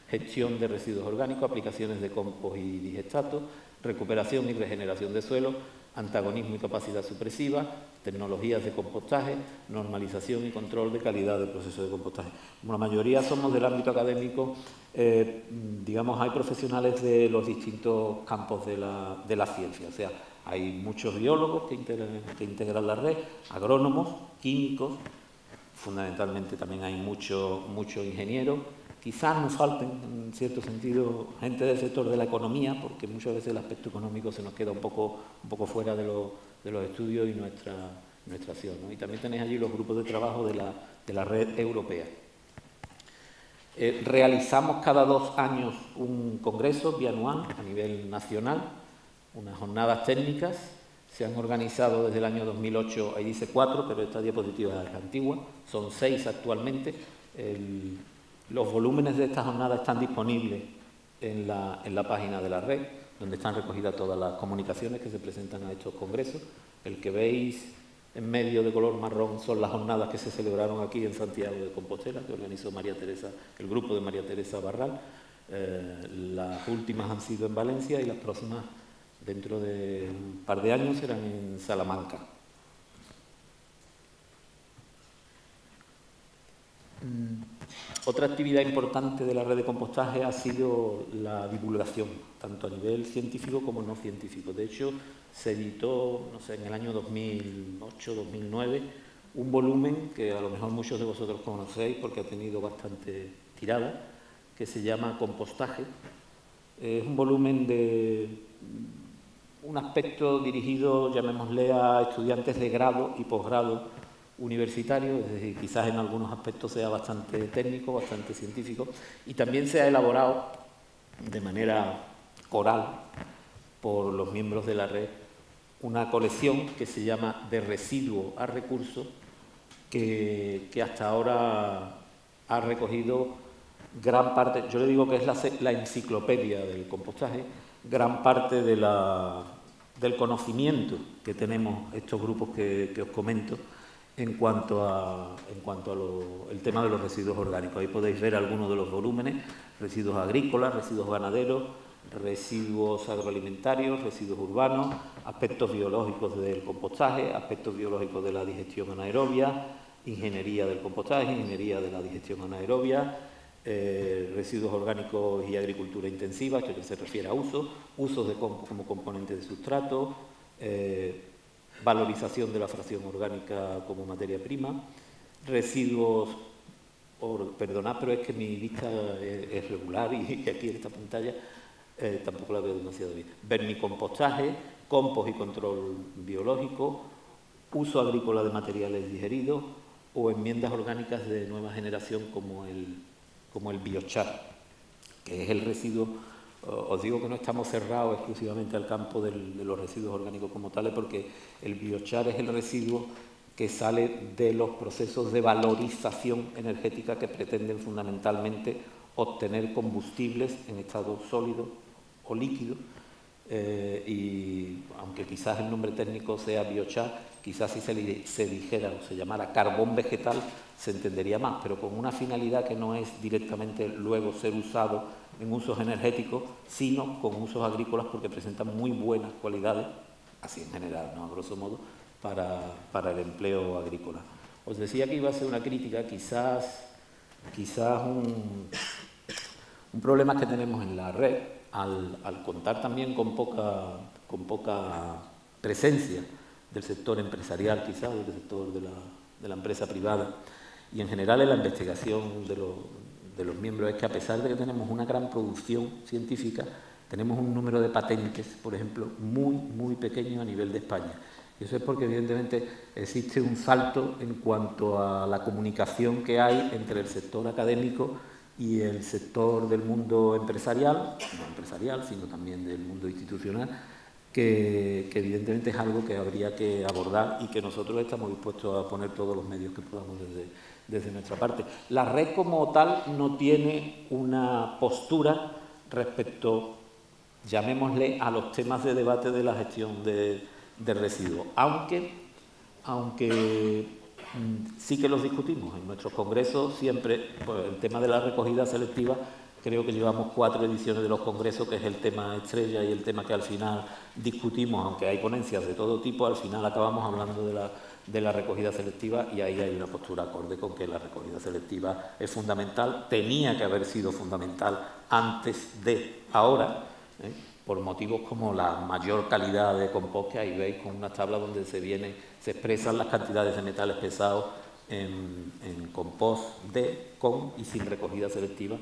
gestión de residuos orgánicos, aplicaciones de compost y digestato, recuperación y regeneración de suelo, antagonismo y capacidad supresiva, tecnologías de compostaje, normalización y control de calidad del proceso de compostaje. Como la mayoría somos del ámbito académico, digamos, hay profesionales de los distintos campos de la ciencia, o sea, hay muchos biólogos que integran la red, agrónomos, químicos, fundamentalmente también hay muchos ingenieros. Quizás nos falten, en cierto sentido, gente del sector de la economía, porque muchas veces el aspecto económico se nos queda un poco fuera de los estudios y nuestra acción, ¿no? Y también tenéis allí los grupos de trabajo de la red europea. Realizamos cada 2 años un congreso bianual a nivel nacional, unas jornadas técnicas. Se han organizado desde el año 2008, ahí dice 4, pero esta diapositiva es antigua, son 6 actualmente. Los volúmenes de estas jornadas están disponibles en la página de la red, donde están recogidas todas las comunicaciones que se presentan a estos congresos. El que veis en medio de color marrón son las jornadas que se celebraron aquí en Santiago de Compostela, que organizó el grupo de María Teresa Barral. Las últimas han sido en Valencia y las próximas Dentro de un par de años serán en Salamanca. Otra actividad importante de la red de compostaje ha sido la divulgación, tanto a nivel científico como no científico. De hecho, se editó, no sé, en el año 2008-2009, un volumen que a lo mejor muchos de vosotros conocéis porque ha tenido bastante tirada, que se llama Compostaje. Es un volumen de un aspecto dirigido, llamémosle, a estudiantes de grado y posgrado universitario, es decir, quizás en algunos aspectos sea bastante técnico, bastante científico, y también se ha elaborado de manera coral por los miembros de la red una colección que se llama De residuo a recurso, que hasta ahora ha recogido gran parte, yo le digo que es la enciclopedia del compostaje, gran parte del conocimiento que tenemos estos grupos que os comento en cuanto a el tema de los residuos orgánicos. Ahí podéis ver algunos de los volúmenes: residuos agrícolas, residuos ganaderos, residuos agroalimentarios, residuos urbanos, aspectos biológicos del compostaje, aspectos biológicos de la digestión anaerobia, ingeniería del compostaje, ingeniería de la digestión anaerobia, residuos orgánicos y agricultura intensiva, esto ya se refiere a usos como componente de sustrato, valorización de la fracción orgánica como materia prima, residuos, perdonad, pero es que mi lista es regular y aquí en esta pantalla tampoco la veo demasiado bien. Vermicompostaje, compost y control biológico, uso agrícola de materiales digeridos o enmiendas orgánicas de nueva generación como el biochar, que es el residuo. Os digo que no estamos cerrados exclusivamente al campo de los residuos orgánicos como tales, porque el biochar es el residuo que sale de los procesos de valorización energética que pretenden fundamentalmente obtener combustibles en estado sólido o líquido, y aunque quizás el nombre técnico sea biochar, quizás si se dijera o se llamara carbón vegetal se entendería más, pero con una finalidad que no es directamente luego ser usado en usos energéticos, sino con usos agrícolas, porque presentan muy buenas cualidades, así en general, ¿no?, a grosso modo, para el empleo agrícola. Os decía que iba a ser una crítica, quizás un problema que tenemos en la red, al contar también con poca presencia del sector empresarial, quizás, del sector de la empresa privada, y en general en la investigación de los miembros, es que a pesar de que tenemos una gran producción científica, tenemos un número de patentes, por ejemplo, muy pequeño a nivel de España. Y eso es porque, evidentemente, existe un salto en cuanto a la comunicación que hay entre el sector académico y el sector del mundo empresarial, no empresarial, sino también del mundo institucional, que evidentemente es algo que habría que abordar y que nosotros estamos dispuestos a poner todos los medios que podamos desde nuestra parte. La red como tal no tiene una postura respecto, llamémosle, a los temas de debate de la gestión de residuos, aunque sí que los discutimos en nuestros congresos siempre. Pues el tema de la recogida selectiva, creo que llevamos 4 ediciones de los congresos, que es el tema estrella y el tema que al final discutimos, aunque hay ponencias de todo tipo, al final acabamos hablando de la recogida selectiva, y ahí hay una postura acorde con que la recogida selectiva es fundamental, tenía que haber sido fundamental antes de ahora, por motivos como la mayor calidad de compost, que ahí veis con una tabla donde se expresan las cantidades de metales pesados en compost con y sin recogida selectiva,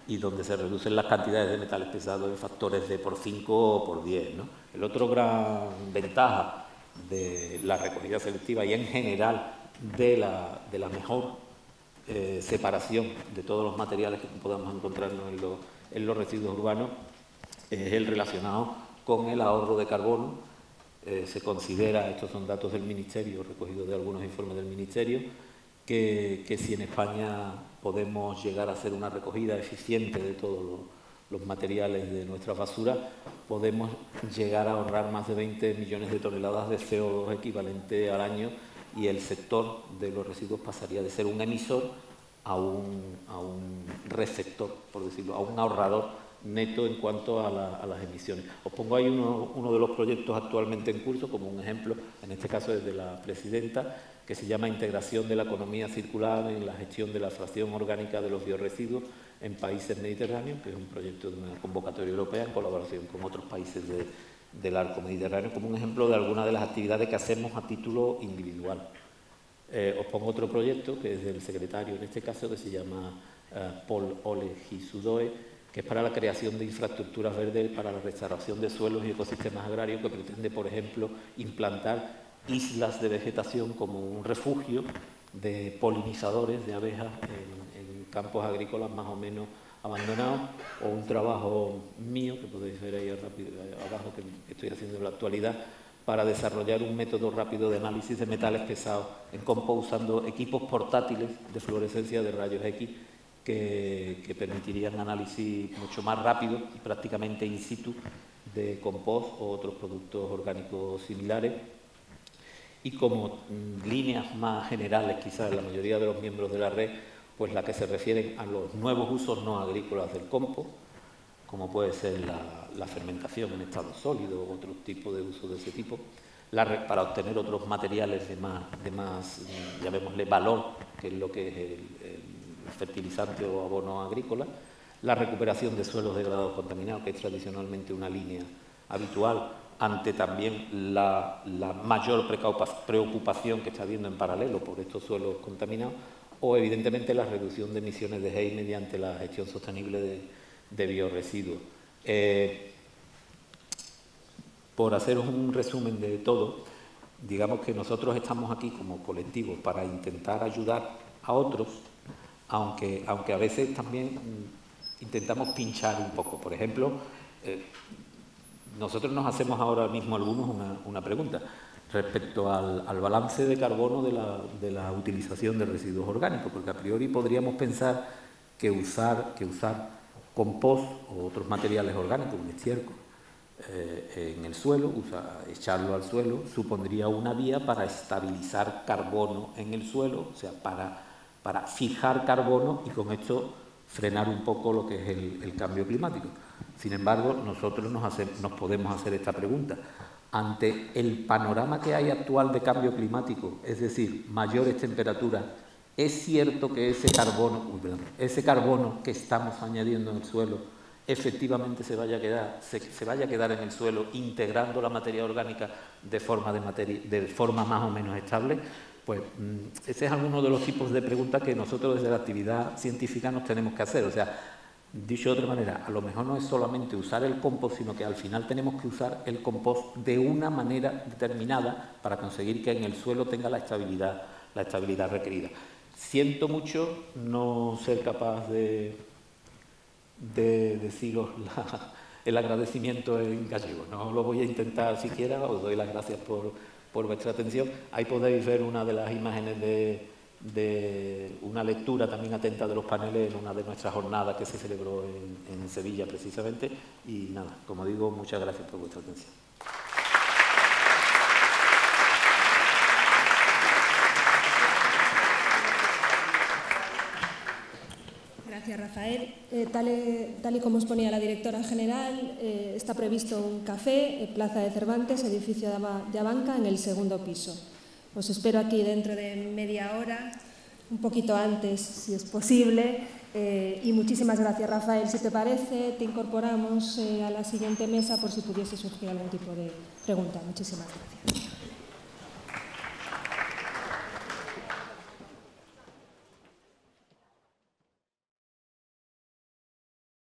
y donde se reducen las cantidades de metales pesados en factores de por 5 o por 10, ¿no? El otro gran ventaja de la recogida selectiva y en general de la mejor separación de todos los materiales que podamos encontrarnos en los residuos urbanos es el relacionado con el ahorro de carbono. Se considera, estos son datos del Ministerio, recogidos de algunos informes del Ministerio, que si en España podemos llegar a hacer una recogida eficiente de todos los materiales de nuestra basura, podemos llegar a ahorrar más de 20 millones de toneladas de CO2 equivalente al año, y el sector de los residuos pasaría de ser un emisor a un receptor, por decirlo, a un ahorrador neto en cuanto a las emisiones. Os pongo ahí uno de los proyectos actualmente en curso como un ejemplo, en este caso desde la presidenta, que se llama Integración de la economía circular en la gestión de la fracción orgánica de los biorresiduos en países mediterráneos, que es un proyecto de una convocatoria europea en colaboración con otros países del arco mediterráneo, como un ejemplo de algunas de las actividades que hacemos a título individual. Os pongo otro proyecto, que es del secretario en este caso, que se llama Paul Ole Gisudoe, que es para la creación de infraestructuras verdes para la restauración de suelos y ecosistemas agrarios, que pretende, por ejemplo, implantar islas de vegetación como un refugio de polinizadores de abejas en campos agrícolas más o menos abandonados, o un trabajo mío, que podéis ver ahí abajo, que estoy haciendo en la actualidad, para desarrollar un método rápido de análisis de metales pesados en compost usando equipos portátiles de fluorescencia de rayos X que permitirían análisis mucho más rápido y prácticamente in situ de compost o otros productos orgánicos similares. Y como líneas más generales, quizás la mayoría de los miembros de la red, pues las que se refieren a los nuevos usos no agrícolas del compost, como puede ser la fermentación en estado sólido o otro tipo de uso de ese tipo, para obtener otros materiales de más llamémosle, valor, que es lo que es el fertilizante o abono agrícola, la recuperación de suelos degradados contaminados, que es tradicionalmente una línea habitual, ante también la mayor preocupación que está habiendo en paralelo por estos suelos contaminados, o evidentemente la reducción de emisiones de GEI mediante la gestión sostenible de biorresiduos. Por haceros un resumen de todo, digamos que nosotros estamos aquí como colectivo para intentar ayudar a otros, aunque a veces también intentamos pinchar un poco. Por ejemplo, nosotros nos hacemos ahora mismo algunos una pregunta respecto al balance de carbono de la utilización de residuos orgánicos, porque a priori podríamos pensar que usar compost o otros materiales orgánicos, un estiércol, en el suelo, echarlo al suelo, supondría una vía para estabilizar carbono en el suelo, o sea, para fijar carbono y con esto frenar un poco lo que es el cambio climático. Sin embargo, nosotros nos podemos hacer esta pregunta. Ante el panorama que hay actual de cambio climático, es decir, mayores temperaturas, ¿es cierto que ese carbono que estamos añadiendo en el suelo efectivamente se vaya a quedar en el suelo integrando la materia orgánica de forma más o menos estable? Pues ese es alguno de los tipos de preguntas que nosotros desde la actividad científica nos tenemos que hacer. O sea, dicho de otra manera, a lo mejor no es solamente usar el compost, sino que al final tenemos que usar el compost de una manera determinada para conseguir que en el suelo tenga la estabilidad requerida. Siento mucho no ser capaz de deciros el agradecimiento en gallego. No lo voy a intentar siquiera, os doy las gracias por vuestra atención. Ahí podéis ver una de las imágenes de una lectura también atenta de los paneles en una de nuestras jornadas que se celebró en Sevilla precisamente. Y nada, como digo, muchas gracias por vuestra atención. Gracias, Rafael. Tal y como os ponía la directora general, está previsto un café en Plaza de Cervantes, edificio de Abanca, en el segundo piso. Os espero aquí dentro de media hora, un poquito antes, si es posible. Y muchísimas gracias, Rafael. Si te parece, te incorporamos a la siguiente mesa por si pudiese surgir algún tipo de pregunta. Muchísimas gracias.